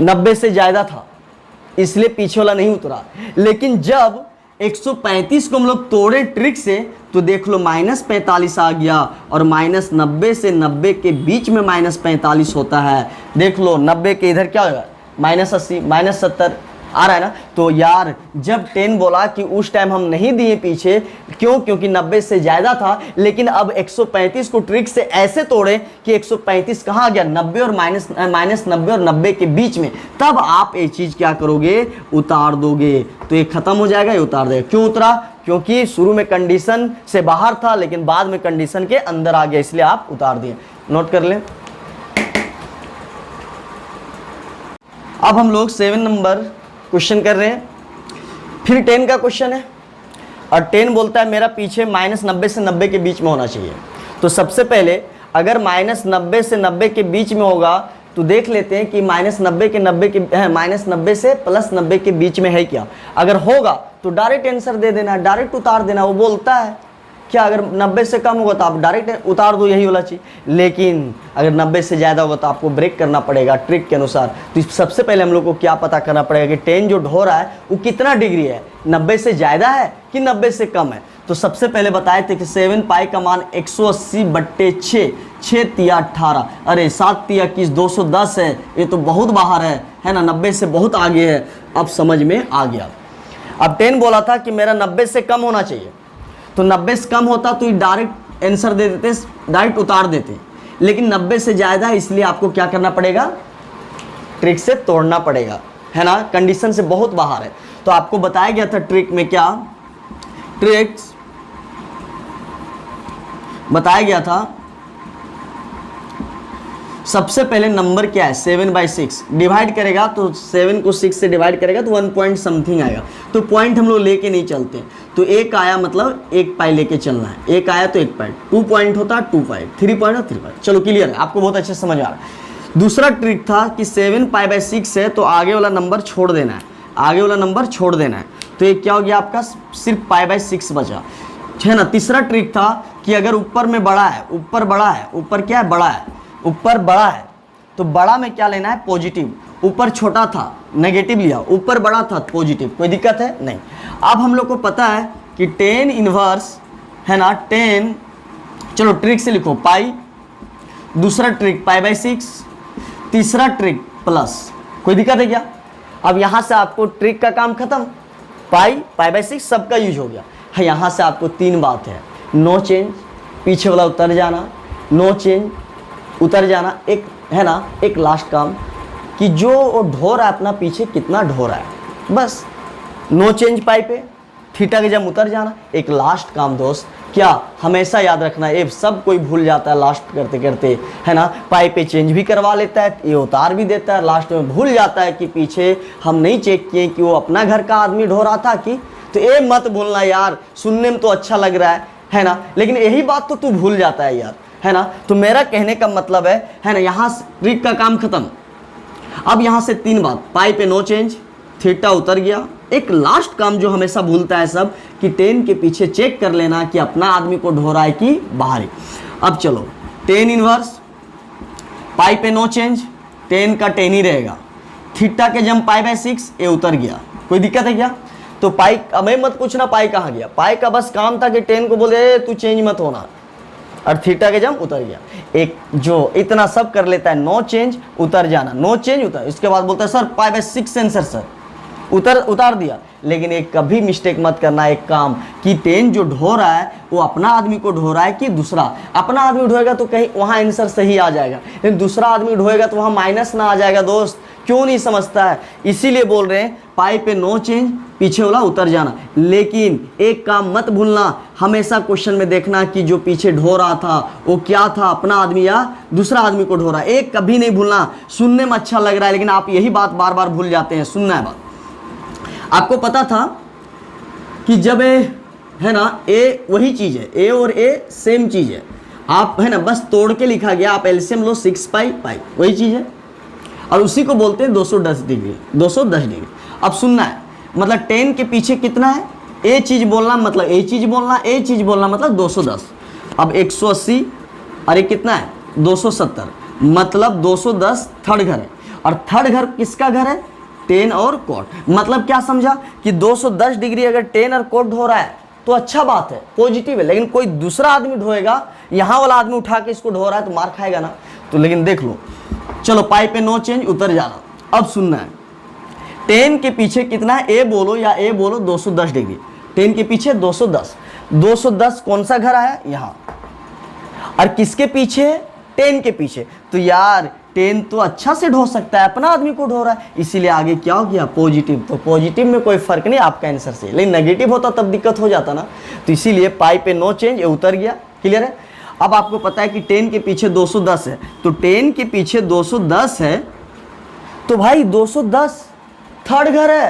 90 से ज्यादा था, इसलिए पीछे वाला नहीं उतरा। लेकिन जब 135 को हम लोग तोड़े ट्रिक से, तो देख लो -45 आ गया, और -90 से 90 के बीच में -45 होता है। देख लो 90 के इधर क्या होगा? -80, -70 आ रहा है ना। तो यार जब 10 बोला कि उस टाइम हम नहीं दिए पीछे, क्यों? क्योंकि 90 से ज़्यादा था। लेकिन अब 135 को ट्रिक से ऐसे तोड़े कि 135 कहाँ आ गया? 90 और -90 और 90 के बीच में। तब आप ये चीज़ क्या करोगे? उतार दोगे। तो ये खत्म हो जाएगा, ये उतार देगा। क्यों उतरा? क्योंकि शुरू में कंडीशन से बाहर था, लेकिन बाद में कंडीशन के अंदर आ गया, इसलिए आप उतार दिए। नोट कर लें। अब हम लोग 7 नंबर क्वेश्चन कर रहे हैं। फिर 10 का क्वेश्चन है, और 10 बोलता है मेरा पीछे -90 से 90 के बीच में होना चाहिए। तो सबसे पहले अगर -90 से 90 के बीच में होगा, तो देख लेते हैं कि -90 के 90 के -90 से +90 के बीच में है क्या। अगर होगा तो डायरेक्ट आंसर दे देना, डायरेक्ट उतार देना। वो बोलता है क्या, अगर 90 से कम होगा तो आप डायरेक्ट उतार दो, यही वाला चीज़। लेकिन अगर 90 से ज़्यादा होगा तो आपको ब्रेक करना पड़ेगा ट्रिक के अनुसार। तो सबसे पहले हम लोग को क्या पता करना पड़ेगा कि 10 जो ढो रहा है वो कितना डिग्री है, 90 से ज़्यादा है कि 90 से कम है। तो सबसे पहले बताए थे कि 7 पाई का मान 180/6, 6 तिया 18, अरे 7 तिया 21, 210 है। ये तो बहुत बाहर है ना, 90 से बहुत आगे है। अब समझ में आ गया। अब 10 बोला था कि मेरा 90 से कम होना चाहिए, तो 90 से कम होता तो डायरेक्ट आंसर दे देते, डायरेक्ट उतार देते। लेकिन 90 से ज़्यादा है, इसलिए आपको क्या करना पड़ेगा? ट्रिक से तोड़ना पड़ेगा, है ना, कंडीशन से बहुत बाहर है। तो आपको बताया गया था ट्रिक में, क्या ट्रिक्स बताया गया था? सबसे पहले नंबर क्या है? 7/6 डिवाइड करेगा, तो 7 को 6 से डिवाइड करेगा तो 1 पॉइंट समथिंग आएगा। तो पॉइंट हम लोग लेके नहीं चलते, तो एक आया मतलब 1 पाई लेके चलना है। एक आया तो 1 पॉइंट, 2 पॉइंट होता है 2 पॉइंट, 3 पॉइंट है 3 पॉइंट। चलो क्लियर है, आपको बहुत अच्छे से समझ आ रहा है। दूसरा ट्रिक था कि 7 π/6 है, तो आगे वाला नंबर छोड़ देना है, आगे वाला नंबर छोड़ देना है। तो ये क्या हो गया आपका? सिर्फ π/6 बचा, है ना। तीसरा ट्रिक था कि अगर ऊपर में बड़ा है, ऊपर बड़ा है, ऊपर क्या है? बड़ा है, ऊपर बड़ा है, तो बड़ा में क्या लेना है? पॉजिटिव। ऊपर छोटा था, नेगेटिव लिया, ऊपर बड़ा था, पॉजिटिव। कोई दिक्कत है? नहीं। अब हम लोग को पता है कि 10 इनवर्स, है ना, 10, चलो ट्रिक से लिखो पाई, दूसरा ट्रिक π/6, तीसरा ट्रिक प्लस। कोई दिक्कत है क्या? अब यहाँ से आपको ट्रिक का काम खत्म, π/6 सबका यूज हो गया है। यहाँ से आपको 3 बात है, नो चेंज, पीछे वाला उतर जाना, नो चेंज उतर जाना, एक है ना, एक लास्ट काम कि जो ढो रहा है अपना पीछे कितना ढो रहा है, बस नो चेंज पाई पे, थीटा के जम उतर जाना। एक लास्ट काम दोस्त, क्या हमेशा याद रखना, ये सब कोई भूल जाता है लास्ट करते करते, है ना, पाई पे चेंज भी करवा लेता है, ये उतार भी देता है, लास्ट में भूल जाता है कि पीछे हम नहीं चेक किए कि वो अपना घर का आदमी ढो रहा था कि। तो ये मत भूलना यार, सुनने में तो अच्छा लग रहा है ना, लेकिन यही बात तो तू भूल जाता है यार, है ना। तो मेरा कहने का मतलब है ना, यहाँ ट्रिक का काम खत्म। अब यहाँ से 3 बात, पाई पे नो चेंज, थीटा उतर गया। एक लास्ट काम जो हमेशा भूलता है सब, कि टेन के पीछे चेक कर लेना कि अपना आदमी को ढो रहा है कि बाहर। अब चलो टेन इनवर्स, पाई पे नो चेंज, टेन का टेन ही रहेगा, थीटा के जम पाई बाय 6, ये उतर गया। कोई दिक्कत है क्या? तो पाई, अब मत पूछना पाई कहाँ गया, पाई का बस काम था कि टेन को बोले तू चेंज मत होना, और थीटा के जम उतर गया। एक जो इतना सब कर लेता है, नो चेंज उतर जाना, नो चेंज उतर, इसके बाद बोलता है sir pi by 6 answer sir, उतार दिया। लेकिन एक कभी मिस्टेक मत करना, एक काम कि टेन जो ढो रहा है वो अपना आदमी को ढो रहा है कि दूसरा। अपना आदमी ढोएगा तो कहीं वहाँ आंसर सही आ जाएगा, लेकिन दूसरा आदमी ढोएगा तो वहाँ माइनस ना आ जाएगा। दोस्त क्यों नहीं समझता है? इसीलिए बोल रहे हैं पाई पे नो चेंज, पीछे वाला उतर जाना। लेकिन एक काम मत भूलना, हमेशा क्वेश्चन में देखना कि जो पीछे ढो रहा था वो क्या था, अपना आदमी या दूसरा आदमी को ढो रहा है। एक कभी नहीं भूलना। सुनने में अच्छा लग रहा है लेकिन आप यही बात बार बार भूल जाते हैं। सुनना है बात, आपको पता था कि जब है ना, ए वही चीज़ है, ए और ए सेम चीज़ है, आप है ना बस तोड़ के लिखा गया, आप एलसीएम लो 6 पाई वही चीज़ है, और उसी को बोलते हैं 210 डिग्री, 210 डिग्री। अब सुनना है, मतलब 10 के पीछे कितना है, ए चीज़ बोलना मतलब ए चीज़ बोलना, ए चीज़ बोलना मतलब 210। अब 180 और ये कितना है 270, मतलब 210 थर्ड घर है, और थर्ड घर किसका घर है, 10 और कोट। मतलब क्या समझा कि 210 डिग्री अगर 10 और कोट ढो रहा है तो अच्छा बात है, पॉजिटिव है। लेकिन कोई दूसरा आदमी ढोएगा, यहाँ वाला आदमी उठा के इसको ढो रहा है तो मार खाएगा ना। तो लेकिन देख लो, चलो पाई पे नो चेंज उतर जाना। अब सुनना है, 10 के पीछे कितना है, ए बोलो या ए बोलो 210 डिग्री, 10 के पीछे 210, 210 कौन सा घर आया यहाँ, और किसके पीछे, 10 के पीछे। तो यार 10 तो अच्छा से ढो सकता है, अपना आदमी को ढो रहा है, इसीलिए आगे क्या हो गया पॉजिटिव। तो पॉजिटिव में कोई फर्क नहीं आपका आंसर से, लेकिन नेगेटिव होता तब दिक्कत हो जाता ना। तो इसीलिए पाई पे नो चेंज, ये उतर गया। क्लियर है? अब आपको पता है कि 10 के पीछे 210 है, तो 10 के पीछे 210 है, तो भाई 210 थर्ड घर है,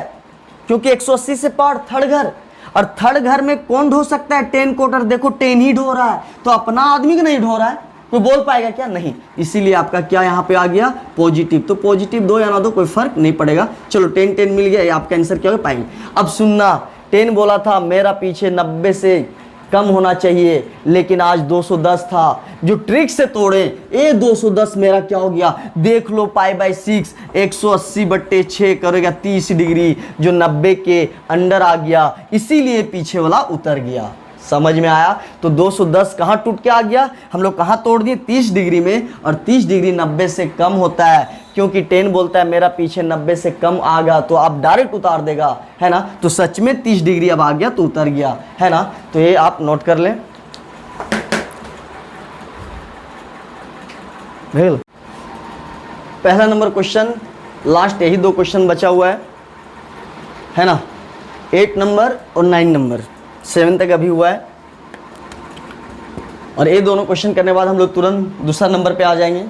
क्योंकि 180 से पार थर्ड घर, और थर्ड घर में कौन ढो सकता है, 10 कोटर। देखो 10 ही ढो रहा है, तो अपना आदमी को नहीं ढो रहा है, कोई बोल पाएगा क्या? नहीं। इसीलिए आपका क्या यहाँ पे आ गया पॉजिटिव। तो पॉजिटिव दो या ना दो कोई फर्क नहीं पड़ेगा। चलो 10 10 मिल गया, ये आपका आंसर क्या होगा पाएंगे। अब सुनना, 10 बोला था मेरा पीछे 90 से कम होना चाहिए, लेकिन आज 210 था, जो ट्रिक से तोड़े ये 210 मेरा क्या हो गया, देख लो पाई बाय 6, 180/6 करेगा 30 डिग्री, जो 90 के अंडर आ गया, इसीलिए पीछे वाला उतर गया। समझ में आया? तो 210 कहाँ टूट के आ गया, हम लोग कहाँ तोड़ दिए, 30 डिग्री में, और 30 डिग्री 90 से कम होता है, क्योंकि 10 बोलता है मेरा पीछे 90 से कम आ गया, तो आप डायरेक्ट उतार देगा, है ना। तो सच में 30 डिग्री अब आ गया तो उतर गया, है ना। तो ये आप नोट कर लें। पहला नंबर क्वेश्चन, लास्ट यही 2 क्वेश्चन बचा हुआ है ना, 8 नंबर और 9 नंबर, 7 तक अभी हुआ है, और ये दोनों क्वेश्चन करने के बाद हम लोग तुरंत दूसरा नंबर पे आ जाएंगे,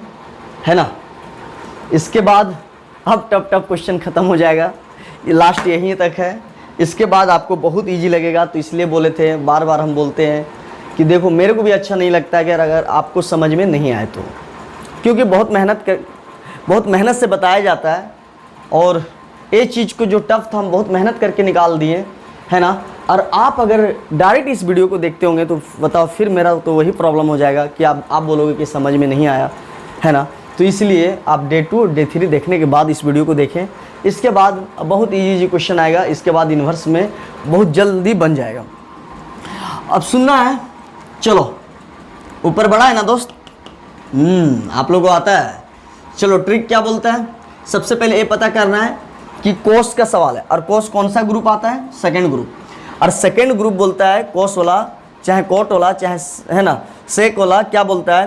है ना। इसके बाद अब टफ क्वेश्चन ख़त्म हो जाएगा, ये लास्ट यहीं तक है। इसके बाद आपको बहुत इजी लगेगा, तो इसलिए बोले थे, बार बार हम बोलते हैं कि देखो मेरे को भी अच्छा नहीं लगता है कि अगर आपको समझ में नहीं आए तो, क्योंकि बहुत मेहनत से बताया जाता है, और ये चीज़ को जो टफ था हम बहुत मेहनत करके निकाल दिए, है ना। और आप अगर डायरेक्ट इस वीडियो को देखते होंगे तो बताओ, फिर मेरा तो वही प्रॉब्लम हो जाएगा कि आप बोलोगे कि समझ में नहीं आया, है ना। तो इसलिए आप डे 2 डे 3 देखने के बाद इस वीडियो को देखें। इसके बाद बहुत इजी क्वेश्चन आएगा, इसके बाद इन्वर्स में बहुत जल्दी बन जाएगा। अब सुनना है, चलो ऊपर बढ़ा है ना दोस्त, आप लोगों को आता है। चलो ट्रिक क्या बोलता है, सबसे पहले ये पता करना है कि कोस का सवाल है, और कोस कौन सा ग्रुप आता है, सेकेंड ग्रुप। और सेकेंड ग्रुप बोलता है कोस वाला, चाहे कोट वाला, चाहे है ना सेक वाला, क्या बोलता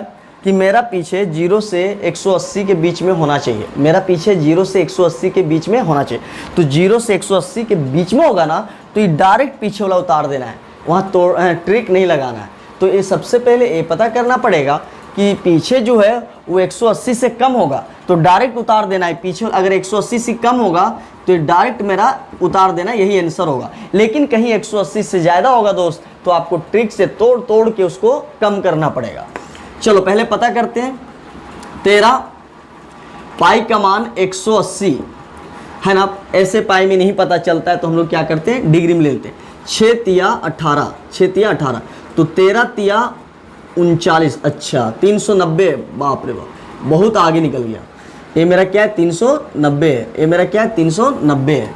कि मेरा पीछे 0 से 180 के बीच में होना चाहिए, मेरा पीछे 0 से 180 के बीच में होना चाहिए। तो 0 से 180 के बीच में होगा ना, तो ये डायरेक्ट पीछे वाला उतार देना है, वहाँ ट्रिक नहीं लगाना है। तो ये सबसे पहले ये पता करना पड़ेगा कि पीछे जो है वो 180 से कम होगा तो डायरेक्ट उतार देना है। पीछे अगर 180 से कम होगा तो ये डायरेक्ट मेरा उतार देना, यही आंसर होगा। लेकिन कहीं 180 से ज़्यादा होगा दोस्त, तो आपको ट्रिक से तोड़ तोड़ के उसको कम करना पड़ेगा। चलो पहले पता करते हैं। 13 पाई का मान 180 है ना, ऐसे पाई में नहीं पता चलता है तो हम लोग क्या करते हैं, डिग्री में ले लेते हैं। 6 तिया 18, 6 तिया 18, तो 13 तिया 39, अच्छा 390, बाप रे बाप, बहुत आगे निकल गया। ये मेरा क्या है 390 है, ये मेरा क्या है 390 है,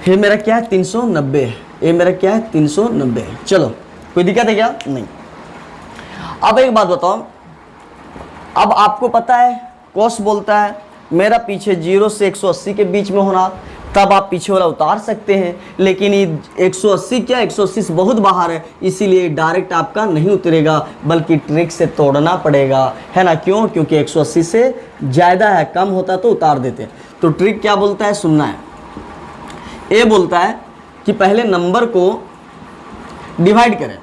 ये मेरा क्या है 390 है, ये मेरा क्या है 390 है। चलो कोई दिक्कत है क्या, नहीं। अब एक बात बताओ, अब आपको पता है कॉस बोलता है मेरा पीछे 0 से 180 के बीच में होना, तब आप पीछे वाला उतार सकते हैं। लेकिन ये 180 क्या, 180 से बहुत बाहर है, इसीलिए डायरेक्ट आपका नहीं उतरेगा, बल्कि ट्रिक से तोड़ना पड़ेगा, है ना। क्यों, क्योंकि 180 से ज़्यादा है, कम होता तो उतार देते हैं। तो ट्रिक क्या बोलता है, सुनना है। ये बोलता है कि पहले नंबर को डिवाइड करें,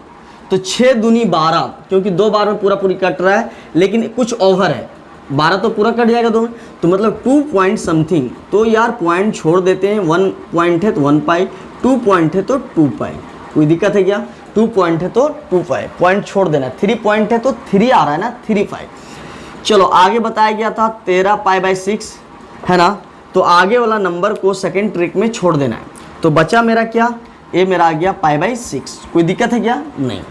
तो 6 दूनी 12, क्योंकि 2 बार में पूरा पूरी कट रहा है, लेकिन कुछ ओवर है, 12 तो पूरा कट जाएगा 2 में, तो मतलब 2 पॉइंट समथिंग। तो यार पॉइंट छोड़ देते हैं, 1 पॉइंट है तो 1 पाई, 2 पॉइंट है तो 2 पाई, कोई दिक्कत है क्या, 2 पॉइंट है तो 2 पाई, पॉइंट छोड़ देना। 3 पॉइंट है तो 3 आ रहा है ना, 3 पाई। चलो आगे बताया गया था 13 पाई बाई 6 है ना, तो आगे वाला नंबर को सेकेंड ट्रिक में छोड़ देना है। तो बचा मेरा क्या, ये मेरा आ गया पाई बाई 6, कोई दिक्कत है क्या, नहीं।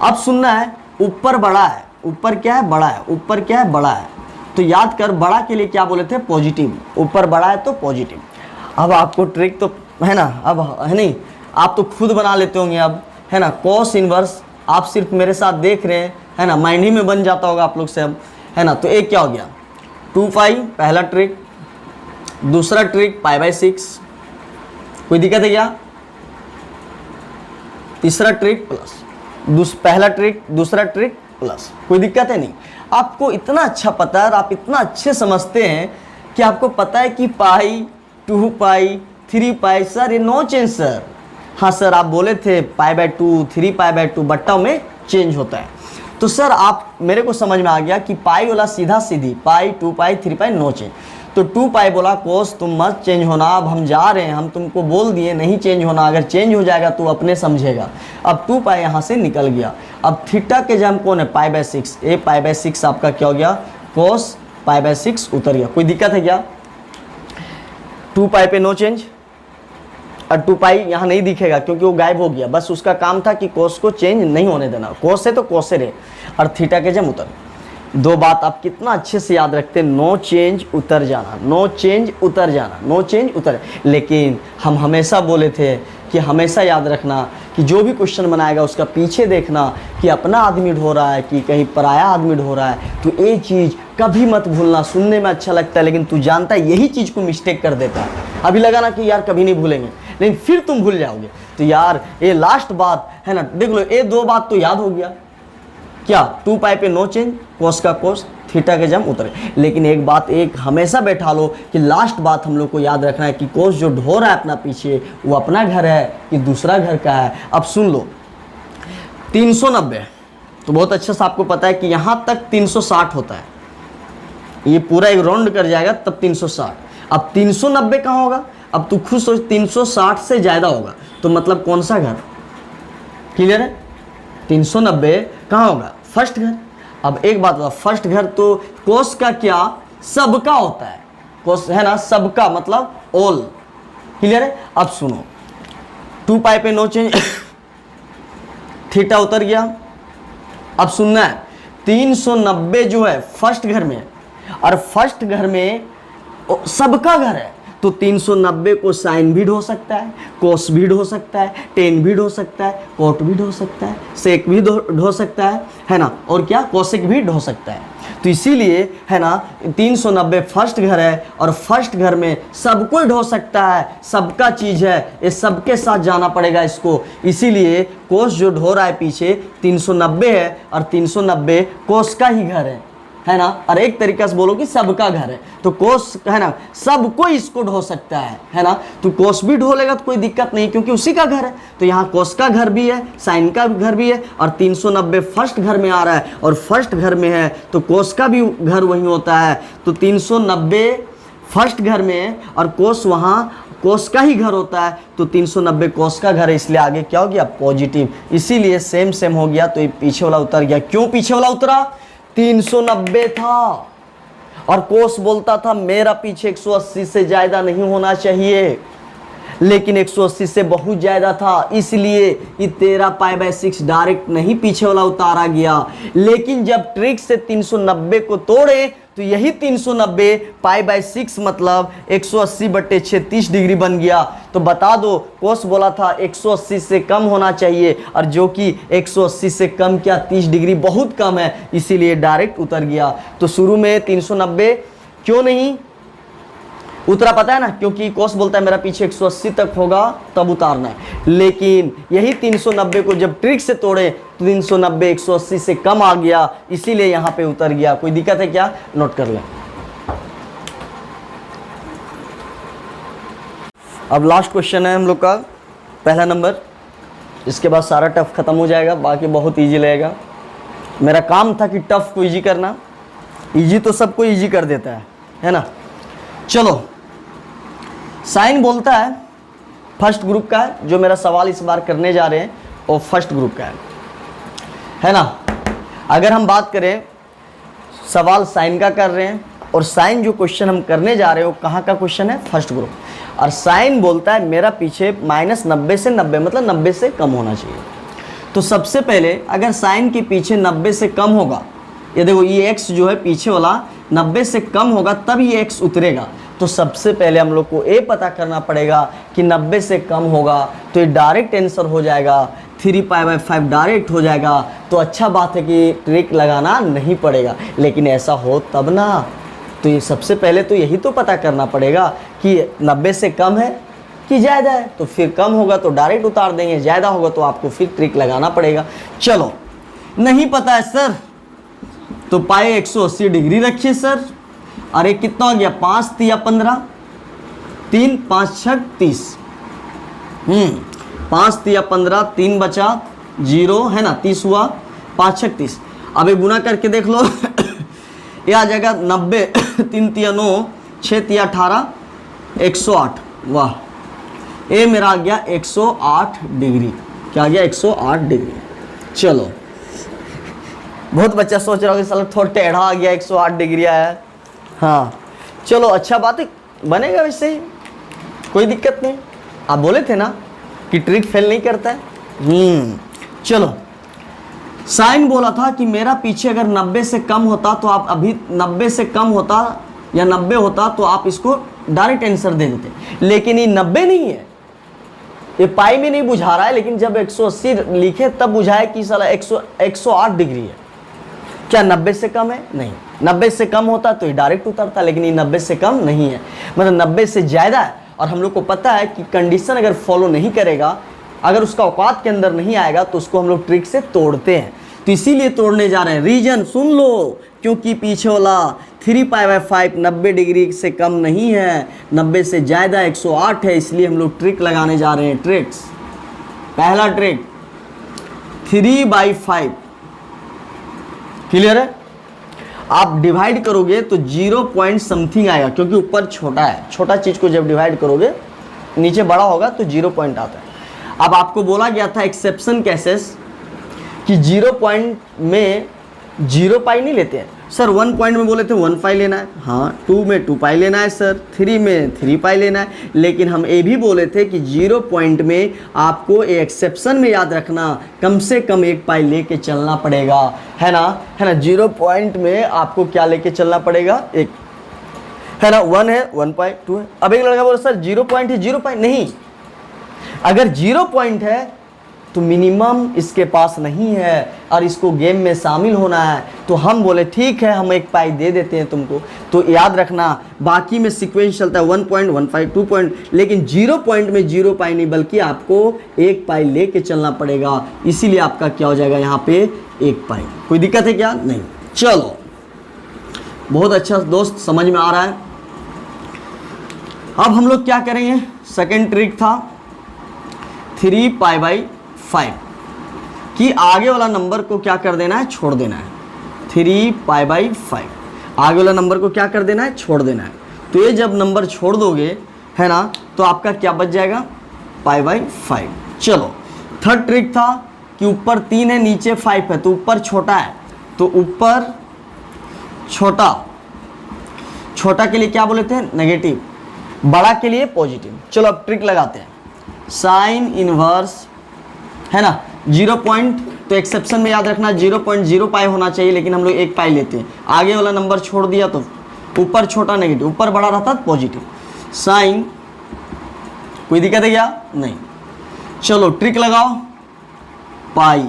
अब सुनना है, ऊपर बड़ा है, ऊपर क्या है, बड़ा है, ऊपर क्या है, बड़ा है, तो याद कर बड़ा के लिए क्या बोले थे, पॉजिटिव, ऊपर बड़ा है तो पॉजिटिव। अब आपको ट्रिक तो है ना, अब है नहीं, आप तो खुद बना लेते होंगे अब, है ना। कॉस इनवर्स आप सिर्फ मेरे साथ देख रहे हैं, है ना, माइंड ही में बन जाता होगा आप लोग से अब, है ना। तो एक क्या हो गया 2 पाई, पहला ट्रिक, दूसरा ट्रिक पाई बाई 6, कोई दिक्कत है क्या, तीसरा ट्रिक प्लस पहला ट्रिक, दूसरा ट्रिक प्लस, कोई दिक्कत है नहीं। आपको इतना अच्छा पता है, आप इतना अच्छे समझते हैं कि आपको पता है कि पाई, 2 पाई, 3 पाई, सर ये नो चेंज सर। हाँ सर आप बोले थे पाई बाई 2, 3 पाई बाई 2 बट्टा में चेंज होता है, तो सर आप मेरे को समझ में आ गया कि पाई वाला सीधा सीधी पाई, 2 पाई, 3 पाई नो चेंज। तो 2 पाई बोला कोस तुम मत चेंज होना, अब हम जा रहे हैं, हम तुमको बोल दिए नहीं चेंज होना, अगर चेंज हो जाएगा तो अपने समझेगा। अब 2 पाई यहाँ से निकल गया। अब थीटा के जम कौन है, पाई बाई 6, ये पाई बाई 6 आपका क्या हो गया, कोस पाई बाई 6 उतर गया, कोई दिक्कत है क्या। 2 पाई पे नो चेंज, और 2 पाई यहाँ नहीं दिखेगा क्योंकि वो गायब हो गया, बस उसका काम था कि कोस को चेंज नहीं होने देना, कोस है तो कोसे रहे, और थीटा के जम उतर। 2 बात आप कितना अच्छे से याद रखते हैं, नो चेंज उतर जाना, नो चेंज उतर जाना, नो चेंज उतर। लेकिन हम हमेशा बोले थे कि हमेशा याद रखना कि जो भी क्वेश्चन बनाएगा उसका पीछे देखना कि अपना आदमी ढो रहा है कि कहीं पराया आदमी ढो रहा है। तो ये चीज़ कभी मत भूलना, सुनने में अच्छा लगता है लेकिन तू जानता है यही चीज़ को मिस्टेक कर देता है। अभी लगा ना कि यार कभी नहीं भूलेंगे, लेकिन फिर तुम भूल जाओगे। तो यार ये लास्ट बात है ना, देख लो ये 2 बात तो याद हो गया क्या, 2 पाई पे नो चेंज, कोस का कोस, थीटा के जम उतरे। लेकिन एक बात एक हमेशा बैठा लो कि लास्ट बात हम लोग को याद रखना है कि कोस जो ढो रहा है अपना पीछे वो अपना घर है कि दूसरा घर का है। अब सुन लो 390, तो बहुत अच्छा से आपको पता है कि यहाँ तक 360 होता है, ये पूरा एक राउंड कर जाएगा तब 360। अब 390 कहाँ होगा, अब तू खुद सोच, 360 से ज़्यादा होगा तो मतलब कौन सा घर, क्लियर है। 390 कहाँ होगा, फर्स्ट घर। अब एक बात बता, फर्स्ट घर तो कोस का क्या, सबका होता है, कोस है ना, सबका मतलब ऑल, क्लियर है। अब सुनो 2 पाई पे नो चेंज, थीटा उतर गया। अब सुनना है 390 जो है फर्स्ट घर में, और फर्स्ट घर में सबका घर है तो 390 को साइन भी ढो सकता है, कोस भी ढो सकता है, टेन भी ढो सकता है, कोट भी ढो सकता है, सेक भी ढो सकता है ना, और क्या कोसेक भी ढो सकता है। तो इसीलिए है ना 390 फर्स्ट घर है और फर्स्ट घर में सब कोई ढो सकता है, सबका चीज़ है, ये सबके साथ जाना पड़ेगा इसको। इसीलिए कोस जो ढो रहा है पीछे 390 है और 390 कोस का ही घर है ना। और एक तरीका से बोलो कि सबका घर है, तो कोस है ना सब कोई इसको ढो सकता है ना। तो कोस भी ढो लेगा तो कोई दिक्कत नहीं, क्योंकि उसी का घर है। तो यहाँ कोस का घर भी है, साइन का घर भी है, और 390 फर्स्ट घर में आ रहा है और फर्स्ट घर में है तो कोस का भी घर वही होता है। तो 390 फर्स्ट घर में है और कोस वहाँ कोस का ही घर होता है, तो 390 कोस का घर है, इसलिए आगे क्या हो गया पॉजिटिव। इसीलिए सेम सेम हो गया, तो ये पीछे वाला उतर गया। क्यों पीछे वाला उतरा? 390 था और कोस बोलता था मेरा पीछे 180 से ज़्यादा नहीं होना चाहिए, लेकिन 180 से बहुत ज़्यादा था, इसलिए ये 13π/6 डायरेक्ट नहीं पीछे वाला उतारा गया। लेकिन जब ट्रिक से 390 को तोड़े तो यही 390 π/6 मतलब 180/6 30 डिग्री बन गया। तो बता दो कोस बोला था 180 से कम होना चाहिए, और जो कि 180 से कम क्या 30 डिग्री बहुत कम है, इसीलिए डायरेक्ट उतर गया। तो शुरू में 390 क्यों नहीं उतरा पता है ना, क्योंकि कोस बोलता है मेरा पीछे 180 तक होगा तब उतारना है। लेकिन यही 390 को जब ट्रिक से तोड़े तो 390 180 से कम आ गया, इसीलिए यहाँ पे उतर गया। कोई दिक्कत है क्या? नोट कर लें। अब लास्ट क्वेश्चन है हम लोग का, पहला नंबर। इसके बाद सारा टफ खत्म हो जाएगा, बाकी बहुत ईजी लगेगा। मेरा काम था कि टफ को ईजी करना, ईजी तो सबको ईजी कर देता है ना। चलो, साइन बोलता है फर्स्ट ग्रुप का है, जो मेरा सवाल इस बार करने जा रहे हैं वो फर्स्ट ग्रुप का है ना। अगर हम बात करें सवाल साइन का कर रहे हैं, और साइन जो क्वेश्चन हम करने जा रहे हैं वो कहाँ का क्वेश्चन है? First group. और साइन बोलता है मेरा पीछे -90 से 90 मतलब 90 से कम होना चाहिए। तो सबसे पहले अगर साइन के पीछे 90 से कम होगा, ये देखो ये एक्स जो है पीछे वाला 90 से कम होगा तब ये एक्स उतरेगा। तो सबसे पहले हम लोग को ये पता करना पड़ेगा कि 90 से कम होगा, तो ये डायरेक्ट आंसर हो जाएगा, 3π/5 डायरेक्ट हो जाएगा। तो अच्छा बात है कि ट्रिक लगाना नहीं पड़ेगा, लेकिन ऐसा हो तब ना। तो ये सबसे पहले तो यही तो पता करना पड़ेगा कि 90 से कम है कि ज़्यादा है। तो फिर कम होगा तो डायरेक्ट उतार देंगे, ज़्यादा होगा तो आपको फिर ट्रिक लगाना पड़ेगा। चलो, नहीं पता है सर तो पाए 180 डिग्री रखिए सर। अरे कितना हो गया? 5 तिया 15, 3 5 6 30। 5 तिया 15, 3 बचा 0 है ना, 30 हुआ, 5 6 30। अब ये गुना करके देख लो ये आ जाएगा 90, 3 तिया 9, 6 तिया 18, 108। वाह, ये मेरा आ गया 108 डिग्री। क्या आ गया? 108 डिग्री। चलो, बहुत बच्चा सोच रहा होगा साला थोड़ा टेढ़ा आ गया, 108 डिग्री आया। हाँ चलो, अच्छा बात है, बनेगा वैसे ही, कोई दिक्कत नहीं। आप बोले थे ना कि ट्रिक फेल नहीं करता है। चलो, साइन बोला था कि मेरा पीछे अगर 90 से कम होता तो आप अभी 90 से कम होता या 90 होता तो आप इसको डायरेक्ट आंसर दे देते, लेकिन ये 90 नहीं है, ये पाई में नहीं बुझा रहा है। लेकिन जब 180 लिखे तब बुझाए कि साला 108 डिग्री है। क्या 90 से कम है? नहीं, 90 से कम होता तो ये डायरेक्ट उतरता, लेकिन ये 90 से कम नहीं है, मतलब 90 से ज़्यादा है। और हम लोग को पता है कि कंडीशन अगर फॉलो नहीं करेगा, अगर उसका औकात के अंदर नहीं आएगा तो उसको हम लोग ट्रिक से तोड़ते हैं। तो इसीलिए तोड़ने जा रहे हैं। रीजन सुन लो, क्योंकि पीछे वाला 3π/5 90 डिग्री से कम नहीं है, 90 से ज़्यादा 108 है, इसलिए हम लोग ट्रिक लगाने जा रहे हैं। ट्रिक्स, पहला ट्रिक 3/5 क्लियर है। आप डिवाइड करोगे तो 0 पॉइंट समथिंग आएगा, क्योंकि ऊपर छोटा है, छोटा चीज़ को जब डिवाइड करोगे नीचे बड़ा होगा तो 0 पॉइंट आता है। अब आपको बोला गया था एक्सेप्शन केसेस कि 0 पॉइंट में 0 पाई नहीं लेते हैं सर। 1 पॉइंट में बोले थे 1 पाई लेना है, हाँ 2 में 2 पाई लेना है सर, 3 में 3 पाई लेना है। लेकिन हम ये भी बोले थे कि 0 पॉइंट में आपको एक्सेप्शन में याद रखना कम से कम 1 पाई लेके चलना पड़ेगा, है ना 0 पॉइंट में आपको क्या लेके चलना पड़ेगा? एक, है ना, 1 है, 1.2 है। अब एक लड़का बोला सर 0 पॉइंट है, 0 पॉइंट नहीं, अगर 0 पॉइंट है तो मिनिमम इसके पास नहीं है और इसको गेम में शामिल होना है, तो हम बोले ठीक है हम 1 पाई दे देते हैं तुमको। तो याद रखना बाकी में सीक्वेंस चलता है 1 पॉइंट, 1 पाई, 2 पॉइंट, लेकिन 0 पॉइंट में 0 पाई नहीं बल्कि आपको 1 पाई लेके चलना पड़ेगा, इसीलिए आपका क्या हो जाएगा यहाँ पे 1 पाई। कोई दिक्कत है क्या? नहीं। चलो बहुत अच्छा दोस्त, समझ में आ रहा है। अब हम लोग क्या करेंगे, सेकेंड ट्रिक था 3 पाई बाई 5 कि आगे वाला नंबर को क्या कर देना है, छोड़ देना है। 3 पाई बाई 5 आगे वाला नंबर को क्या कर देना है, छोड़ देना है। तो ये जब नंबर छोड़ दोगे है ना, तो आपका क्या बच जाएगा, पाई बाई 5। चलो थर्ड ट्रिक था कि ऊपर 3 है नीचे 5 है, तो ऊपर छोटा है, तो ऊपर छोटा, छोटा के लिए क्या बोले थे, नेगेटिव, बड़ा के लिए पॉजिटिव। चलो अब ट्रिक लगाते हैं, साइन इनवर्स है ना 0 पॉइंट, तो एक्सेप्शन में याद रखना 0.0 पाई होना चाहिए, लेकिन हम लोग 1 पाई लेते हैं। आगे वाला नंबर छोड़ दिया तो ऊपर छोटा नेगेटिव, ऊपर बड़ा रहता तो पॉजिटिव। साइन, कोई दिक्कत है क्या? नहीं। चलो ट्रिक लगाओ, पाई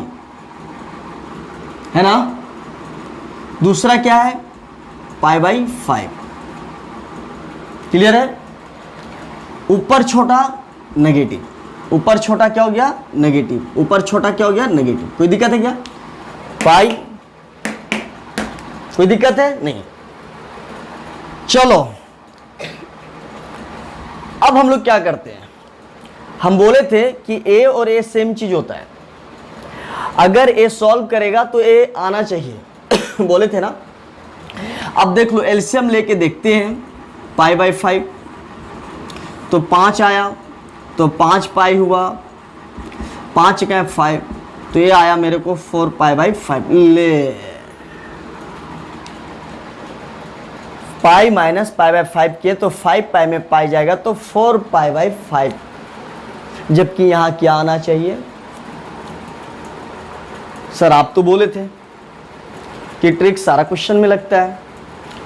है ना, दूसरा क्या है, पाई बाई 5। क्लियर है? ऊपर छोटा नेगेटिव, ऊपर छोटा क्या हो गया, नेगेटिव, ऊपर छोटा क्या हो गया, नेगेटिव। कोई दिक्कत है क्या? पाई, कोई दिक्कत है? नहीं। चलो अब हम लोग क्या करते हैं, हम बोले थे कि ए और ए सेम चीज होता है, अगर ए सॉल्व करेगा तो ए आना चाहिए बोले थे ना। अब देख लो एलसीएम लेके देखते हैं, पाई बाई 5 तो 5 आया, तो 5 पाई हुआ, 5 का 5, तो ये आया मेरे को 4 पाई बाई 5। ले पाई माइनस पाई बाई 5 किए तो 5 पाई में पाई जाएगा, तो 4 पाई बाई 5, जबकि यहाँ क्या आना चाहिए। सर आप तो बोले थे कि ट्रिक सारा क्वेश्चन में लगता है।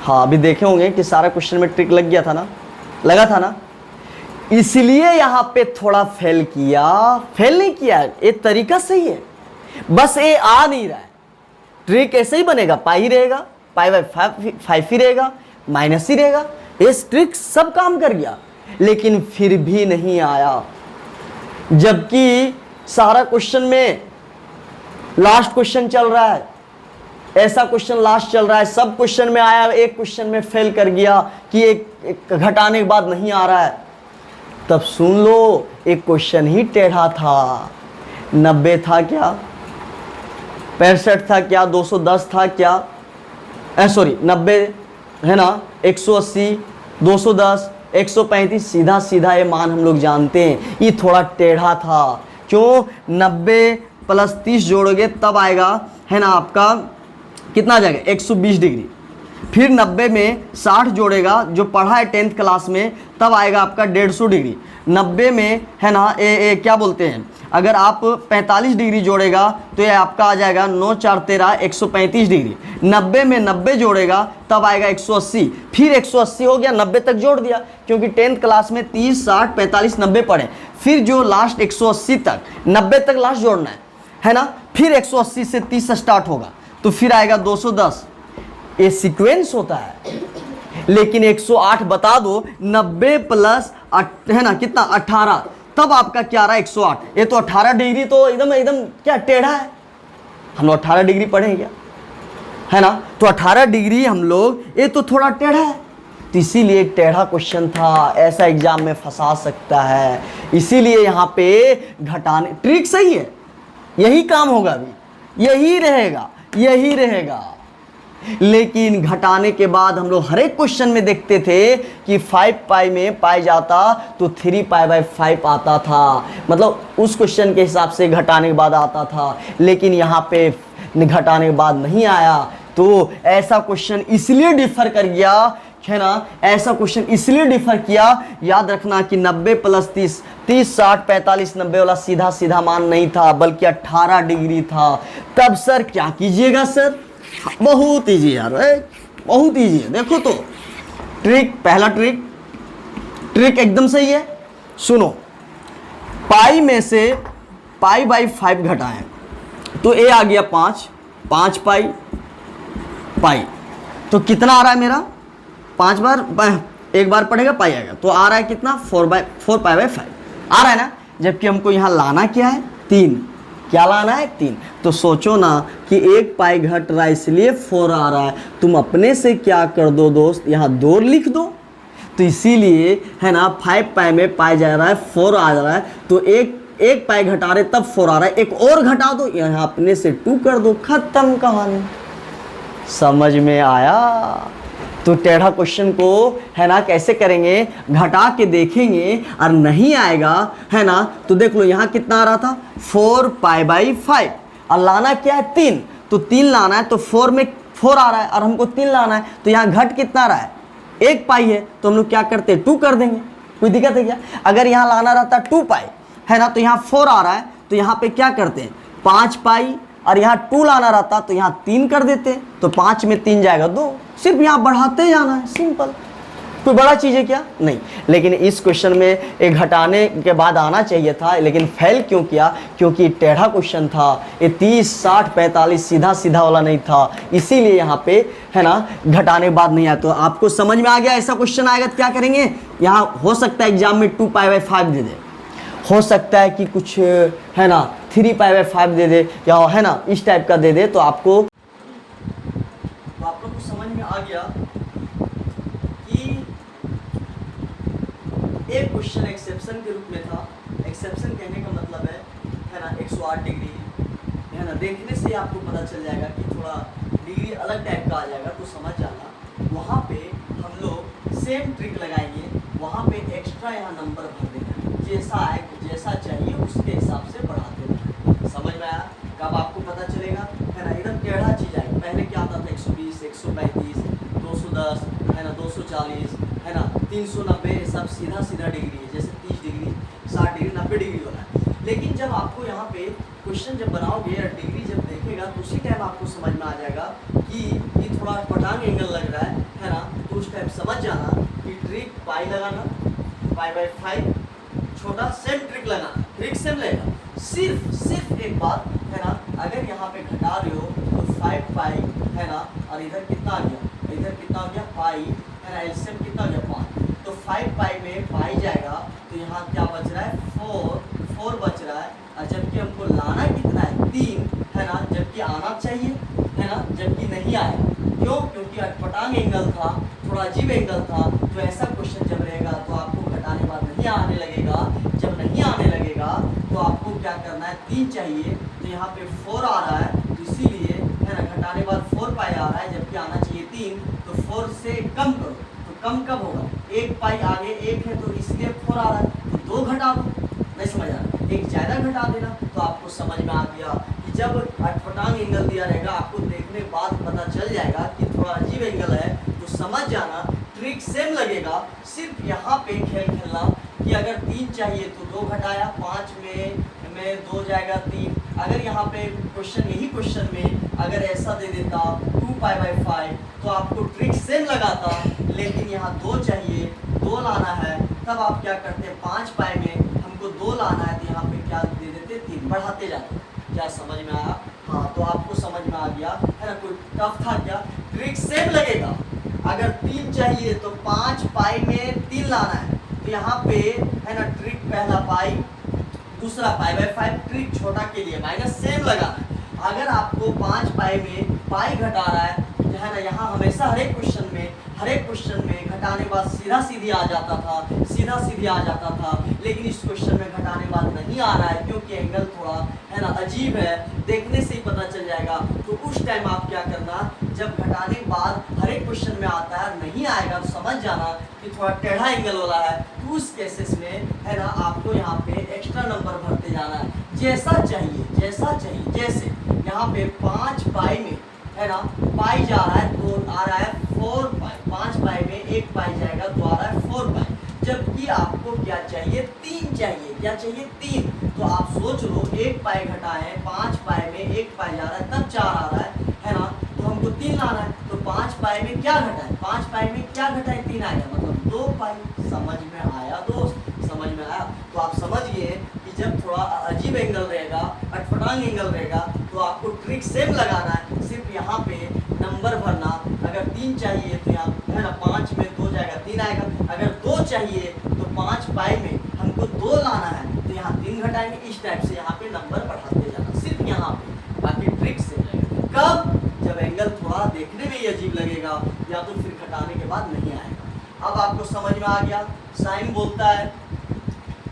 हाँ अभी देखे होंगे कि सारा क्वेश्चन में ट्रिक लग गया था ना, लगा था ना, इसलिए यहां पे थोड़ा फेल किया। फेल नहीं किया, ये तरीका सही है, बस ये आ नहीं रहा है। ट्रिक ऐसे ही बनेगा, पाई ही रहेगा, पाई बाई 5 ही रहेगा, माइनस ही रहेगा। ये ट्रिक सब काम कर गया, लेकिन फिर भी नहीं आया, जबकि सारा क्वेश्चन में लास्ट क्वेश्चन चल रहा है, ऐसा क्वेश्चन लास्ट चल रहा है, सब क्वेश्चन में आया, एक क्वेश्चन में फेल कर गया कि एक घटाने के बाद नहीं आ रहा है। तब सुन लो, एक क्वेश्चन ही टेढ़ा था, 90 था क्या, 65 था क्या, 210 था क्या, सॉरी 90 है ना, 180, 210, 135, सीधा सीधा ये मान हम लोग जानते हैं। ये थोड़ा टेढ़ा था, क्यों, 90 प्लस 30 जोड़ोगे तब आएगा है ना आपका कितना आ जाएगा, 120 डिग्री। फिर 90 में 60 जोड़ेगा, जो पढ़ा है 10th क्लास में, तब आएगा आपका 150 डिग्री। 90 में है ना क्या बोलते हैं, अगर आप 45 डिग्री जोड़ेगा तो ये आपका आ जाएगा 9 4 13 135 डिग्री। 90 में 90 जोड़ेगा तब आएगा 180, फिर 180 हो गया, 90 तक जोड़ दिया, क्योंकि 10th क्लास में 30 60 45 90 पढ़े। फिर जो लास्ट 180 तक, 90 तक लास्ट जोड़ना है ना, फिर 180 से 30 स्टार्ट होगा, तो फिर आएगा 210। ये सीक्वेंस होता है, लेकिन 108 बता दो, 90 प्लस है ना कितना 18, तब आपका क्या रहा 108। ये तो 18 डिग्री तो एकदम एकदम क्या टेढ़ा है, हम लोग 18 डिग्री पढ़े क्या, है ना, तो 18 डिग्री हम लोग, ये तो थोड़ा टेढ़ा है, तो इसीलिए टेढ़ा क्वेश्चन था, ऐसा एग्जाम में फंसा सकता है। इसीलिए यहाँ पे घटाने, ट्रिक सही है, यही काम होगा, अभी यही रहेगा, यही रहेगा, लेकिन घटाने के बाद हम लोग हर एक क्वेश्चन में देखते थे कि 5 पाई में पाई जाता तो 3 पाई बाई 5 आता था, मतलब उस क्वेश्चन के हिसाब से घटाने के बाद आता था, लेकिन यहाँ पे घटाने के बाद नहीं आया। तो ऐसा क्वेश्चन इसलिए डिफर कर गया है ना, ऐसा क्वेश्चन इसलिए डिफर किया, याद रखना कि 90 प्लस 30, 30 60 45 90 वाला सीधा सीधा मान नहीं था, बल्कि 18 डिग्री था। तब सर क्या कीजिएगा, सर बहुत ईजी यार, बहुत ईजी है, देखो तो ट्रिक, पहला ट्रिक एकदम सही है। सुनो, पाई में से पाई बाई 5 घटाएं तो ए आ गया 5 पाई, तो कितना आ रहा है मेरा, 5 बार एक बार पढ़ेगा पाई आएगा, तो आ रहा है कितना 4 पाई बाई 5 आ रहा है ना। जबकि हमको यहाँ लाना क्या है 3, क्या लाना है 3। तो सोचो ना कि 1 पाई घट रहा है इसलिए 4 आ रहा है, तुम अपने से क्या कर दो दोस्त, यहाँ 2 लिख दो। तो इसीलिए है ना 5 पाई में पाई जा रहा है 4 आ रहा है, तो एक पाई घटा रहे तब 4 आ रहा है, एक और घटा दो, यहाँ अपने से 2 कर दो, खत्म कहानी। समझ में आया। तो टेढ़ा क्वेश्चन को है ना कैसे करेंगे, घटा के देखेंगे और नहीं आएगा है ना, तो देख लो यहाँ कितना आ रहा था 4 पाई बाई 5 और लाना क्या है 3, तो 3 लाना है, तो 4 में 4 आ रहा है और हमको 3 लाना है, तो यहाँ घट कितना आ रहा है 1 पाई है, तो हम लोग क्या करते हैं 2 कर देंगे, कोई दिक्कत है क्या। अगर यहाँ लाना रहता 2 पाई है ना, तो यहाँ 4 आ रहा है, तो यहाँ पे क्या करते हैं 5 पाई, और यहाँ 2 लाना रहता तो यहाँ 3 कर देते, तो 5 में 3 जाएगा 2, सिर्फ यहाँ बढ़ाते जाना है, सिंपल। कोई बड़ा चीज़ है क्या, नहीं। लेकिन इस क्वेश्चन में एक घटाने के बाद आना चाहिए था, लेकिन फेल क्यों किया, क्योंकि टेढ़ा क्वेश्चन था, ये 30 60 45 सीधा वाला नहीं था, इसीलिए यहाँ पे है ना घटाने बाद नहीं आया। तो आपको समझ में आ गया, ऐसा क्वेश्चन आएगा तो क्या करेंगे, यहाँ हो सकता है एग्जाम में 2 पाई बाई 5 दे दे, हो सकता है कि कुछ है ना 3 पाई बाई 5 दे दे, या है ना इस टाइप का दे दे, तो आप लोग को समझ में आ गया कि एक क्वेश्चन एक्सेप्शन के रूप में था। एक्सेप्शन कहने का मतलब है ना 108 डिग्री है ना, देखने से आपको पता चल जाएगा कि थोड़ा डिग्री अलग टाइप का आ जाएगा, तो समझ जाना। वहाँ पे हम लोग सेम ट्रिक लगाएंगे, वहाँ पे एक्स्ट्रा यहाँ नंबर भर देना, जैसा आए जैसा चाहिए उसके हिसाब से बढ़ा देना। समझ में आया। कब आपको पता चलेगा है ना, एकदम टेढ़ा चीज आएगा। पहले क्या आता था 120 135 210 है ना 240 है ना 390, सब सीधा डिग्री है, जैसे 30 डिग्री 60 डिग्री 90 डिग्री वाला है। लेकिन जब आपको यहाँ पे क्वेश्चन जब बनाओगे या डिग्री जब देखेगा, तो उसी टाइम आपको समझ में आ जाएगा कि ये थोड़ा पटांग एंगल लग रहा है ना, तो उस टाइम समझ जाना कि ट्रिक पाई लगाना, पाई बाई 5 छोटा सेम ट्रिक लगाना, ट्रिक सेम लगेगा। सिर्फ एक बात है ना, अगर यहाँ पे घटा रहे हो तो 5 पाई है ना, और इधर कितना आ गया, इधर कितना आ गया पाई है ना, एलसीएम कितना आ गया 5, तो 5 पाई में पाई जाएगा, तो यहाँ क्या बच रहा है 4 बच रहा है, और जबकि हमको लाना कितना है 3 है ना, जबकि आना चाहिए है ना, जबकि नहीं आया। क्यों, क्योंकि अटपटांग एंगल था, थोड़ा अजीब एंगल था। तो ऐसा क्वेश्चन जब रहेगा तो आपको घटाने बाद नहीं आने लगेगा। जब नहीं आने लगेगा तो आपको क्या करना है 3 चाहिए, तो यहाँ पे 4 आ रहा है, तो इसीलिए है ना घटाने बाद 4 पाई आ रहा है, जबकि आना चाहिए 3, तो 4 से कम करो, तो कम कब होगा 1 पाई आगे 1 है, तो इसलिए 4 आ रहा है, तो 2 घटा दो। नहीं समझ आ रहा, एक ज़्यादा घटा देना, तो आपको समझ में आ गया कि जब अटपटांग एंगल दिया रहेगा, आपको देखने बाद पता चल जाएगा कि थोड़ा अजीब एंगल है, तो समझ जाना ट्रिक सेम लगेगा। सिर्फ यहाँ पे खेल खेलना कि अगर 3 चाहिए तो 2 घटाया, 5 में 2 जाएगा 3। अगर यहाँ पे क्वेश्चन यही क्वेश्चन में अगर ऐसा दे देता 2 पाई बाई 5, तो आपको ट्रिक सेम लगाता, लेकिन यहाँ 2 चाहिए, 2 लाना है, तब आप क्या करते 5 पाई में हमको 2 लाना है, तो यहाँ पे क्या दे देते 3, बढ़ाते जाते। क्या समझ में आया? हाँ, तो आपको समझ में आ गया है ना। कोई टफ था क्या? ट्रिक सेम लगेगा। अगर 3 चाहिए तो 5 पाई में 3 लाना है, तो यहाँ पे है ना ट्रिक पहला पाई, दूसरा पाई बाई 5, ट्रिक छोटा के लिए माइनस सेम लगाना है। अगर आपको 5 पाई में पाई घटा रहा है ना, यहाँ हमेशा हर एक क्वेश्चन में घटाने बाद सीधा सीधी आ जाता था, लेकिन इस क्वेश्चन में घटाने बाद नहीं आ रहा है, क्योंकि एंगल थोड़ा है ना अजीब है, देखने से ही पता चल जाएगा। तो उस टाइम आप क्या करना, जब घटाने बाद हर एक क्वेश्चन में आता है नहीं आएगा, तो समझ जाना कि थोड़ा टेढ़ा एंगल वाला है, तो उस केसेस में है ना आपको यहाँ पे एक्स्ट्रा नंबर भरते जाना है, जैसा चाहिए। जैसे यहाँ पे 5 पाई में है ना पाई जा रहा है, तो आ रहा है 4 पाई, 5 पाई में 1 पाई जाएगा, तो आ रहा है 4 पाई, जबकि आपको क्या चाहिए 3 चाहिए। क्या चाहिए 3, तो आप सोच लो 1 पाई घटाए, 5 पाई में 1 पाई जा रहा है, तब 4 आ रहा है ना, तो हमको 3 लाना है, तो 5 पाई में क्या घटाए, 5 पाई में क्या घटाएं 3 आएगा मतलब 2 पाई। समझ में आया दोस्त, समझ में आया। तो आप समझ गए कि जब थोड़ा अजीब एंगल रहेगा, अटपटांग एंगल रहेगा, तो आपको ट्रिक सेम लगाना है, सिर्फ यहाँ पे नंबर भरना। अगर 3 चाहिए तो यहाँ है ना 5 में 2 जाएगा 3 आएगा। अगर 2 चाहिए तो 5 पाई में हमको 2 लाना है तो यहाँ 3 घटाएंगे। इस टाइप से यहाँ पे नंबर बढ़ाते जाना, सिर्फ यहाँ पे। बाकी ट्रिक से कब, जब एंगल थोड़ा देखने में ही अजीब लगेगा या तो फिर घटाने के बाद नहीं आएगा। अब आपको समझ में आ गया। साइन बोलता है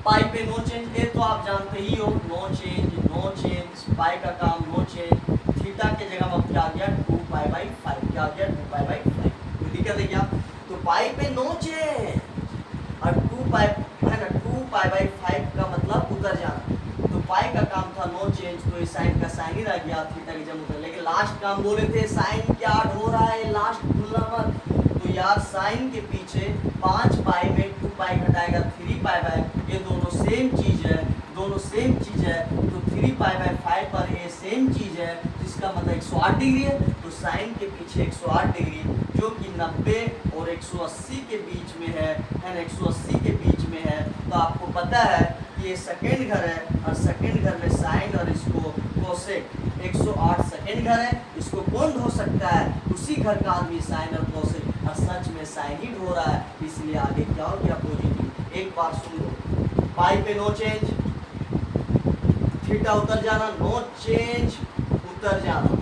पाई पे नो चेंज, ये तो आप जानते ही हो, नो चेंज नो चेंज, पाई का काम नो चेंज। थीटा के जगह अब क्या आ गया 2 पाई बाई 5, क्या आ गया 2 पाई बाई 5, कोई दिक्कत है क्या? तो पाई पे नो चेंज और 2 पाई है ना 2 पाई बाई 5 का मतलब उतर जाना। तो पाई का काम था नो चेंज, तो इस साइन का साइन ही रह गया, थीटा की जगह उतर। लेकिन लास्ट काम बोले थे साइन क्या हो रहा है, लास्ट भूलना मत। तो यार साइन के पीछे 5 पाई में 2 पाई घटाएगा 3 पाई बाई, ये दोनों सेम चीज है, दोनों सेम चीज है। तो 3 पाई बाई 5 पर ये सेम चीज है, जिसका मतलब 108 डिग्री है। तो साइन के पीछे 108 डिग्री जो कि 90 और 180 के बीच में है ना, 180 के बीच में है। तो आपको पता है कि ये सेकेंड घर है और सेकेंड घर में साइन और इसको कोसेक, 108 सेकेंड घर है, इसको कौन ढो सकता है? उसी घर का आदमी साइन और कोसेक, और सच में साइन ही ढो रहा है, इसलिए आगे क्या हो गया पॉजिटिव। एक बार सुन लो, पाई पे नो चेंज, थीटा उतर जाना, नो चेंज उतर जाना।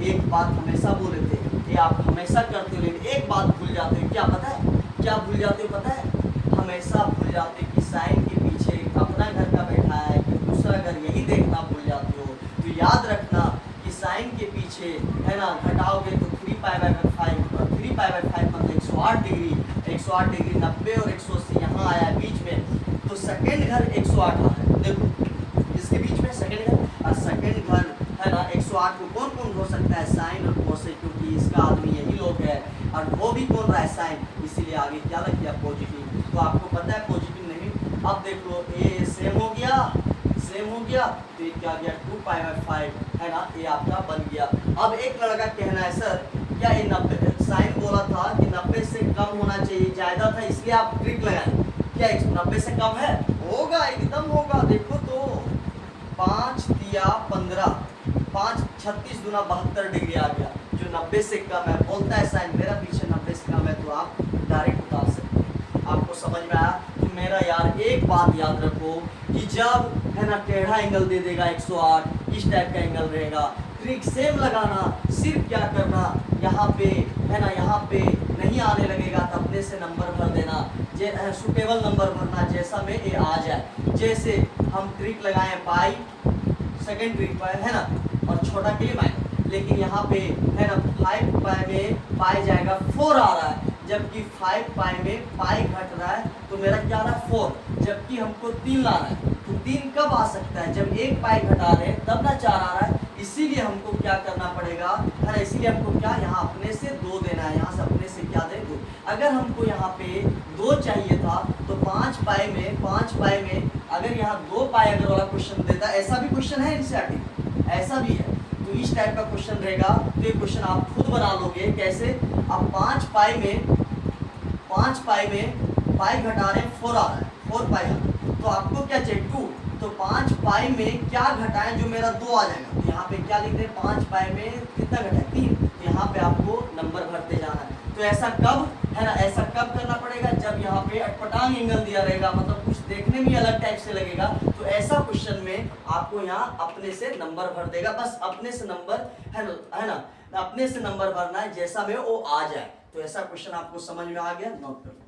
एक बात हमेशा बोले थे, ये आप हमेशा करते हो, लेकिन एक बात भूल जाते हो, क्या पता है? क्या भूल जाते हो पता है? हमेशा भूल जाते हो कि साइन के पीछे अपना घर का बैठा है कि दूसरा घर, यही देखना भूल जाते हो। तो याद रखना कि साइन के पीछे है ना घटाओगे तो 3 पाई बाई 5, और 3 पाई बाई 5 मतलब 108 डिग्री, 108 डिग्री 90 और 180 यहाँ आया बीच में, तो सेकेंड घर 108 है। देखो इसके बीच में सेकेंड घर, और सेकेंड घर है ना 108 को कौन कौन हो सकता है? साइन और कोसेक, क्योंकि इसका आदमी यही लोग है, और वो भी कौन रहा है? साइन, इसीलिए आगे क्या लग गया पॉजिटिव। तो आपको पता है पॉजिटिव नहीं। अब देख लो ये सेम हो गया, सेम हो गया, तो ये क्या गया 2 पाई बाई 5 है ना, ये आपका बन गया। अब एक लड़का कहना है सर क्या ये 90, साइन बोला था कि 90 से कम होना चाहिए, ज्यादा था इसलिए आप ट्रिक लगाए, क्या 90 से कम है? होगा, एकदम होगा। देखो तो 5 दिया 15, 5 36 गुना 72 डिग्री आ गया, जो 90 से कम है। बोलता है साइन मेरा पीछे 90 से कम है, तो आप डायरेक्ट उतार सकते हैं। आपको समझ में आया? तो मेरा यार एक बात याद रखो कि जब है ना टेढ़ा एंगल दे देगा 108, इस टाइप का एंगल रहेगा, ट्रिक सेम लगाना। सिर्फ क्या करना, यहाँ पे है ना, यहाँ पे नहीं आने लगेगा तो अपने से नंबर भर देना, सुटेबल नंबर भरना जैसा में ये आ जाए। जैसे हम ट्रिक लगाए पाई, सेकेंड ट्रिक पाई है ना, और छोटा के लिए माइनस, लेकिन यहाँ पे है ना 5 पाई में पाई जाएगा 4 आ रहा है, जबकि 5 पाई में पाई घट रहा है, तो मेरा क्या आ रहा है 4, जबकि हमको 3 लाना है। तो 3 कब आ सकता है? जब 1 पाई घटा रहे हैं तब ना 4 आ रहा है। इसीलिए हमको क्या करना पड़ेगा है ना, इसीलिए हमको क्या यहाँ अपने से 2 देना है, यहाँ से अपने से क्या दे 2। अगर हमको यहाँ पे 2 चाहिए था तो 5 पाई में अगर यहाँ 2 पाई अगर वाला क्वेश्चन देता, ऐसा भी क्वेश्चन है एनसीईआरटी, ऐसा भी है, तो इस टाइप का क्वेश्चन रहेगा। तो ये क्वेश्चन आप खुद बना लोगे कैसे। अब 5 पाई में पाई घटा रहे 4 आ रहा है, 4 पाई आ रहा है, तो आपको क्या चाहिए 2, तो 5 पाई में क्या घटाएं जो मेरा 2 आ जाएगा। तो यहाँ पे क्या लिख रहे हैं 5 पाई में कितना घटाए 3, तो यहाँ पे आपको नंबर भरते जाना है। तो ऐसा कब है ना, ऐसा कब करना पड़ेगा? जब यहाँ पे अटपटांग एंगल दिया रहेगा, मतलब कुछ देखने में अलग टाइप से लगेगा, तो ऐसा क्वेश्चन में आपको यहाँ अपने से नंबर भर देगा। बस अपने से नंबर है ना, अपने से नंबर भरना है जैसा में वो आ जाए। तो ऐसा क्वेश्चन आपको समझ में आ गया, नोट कर।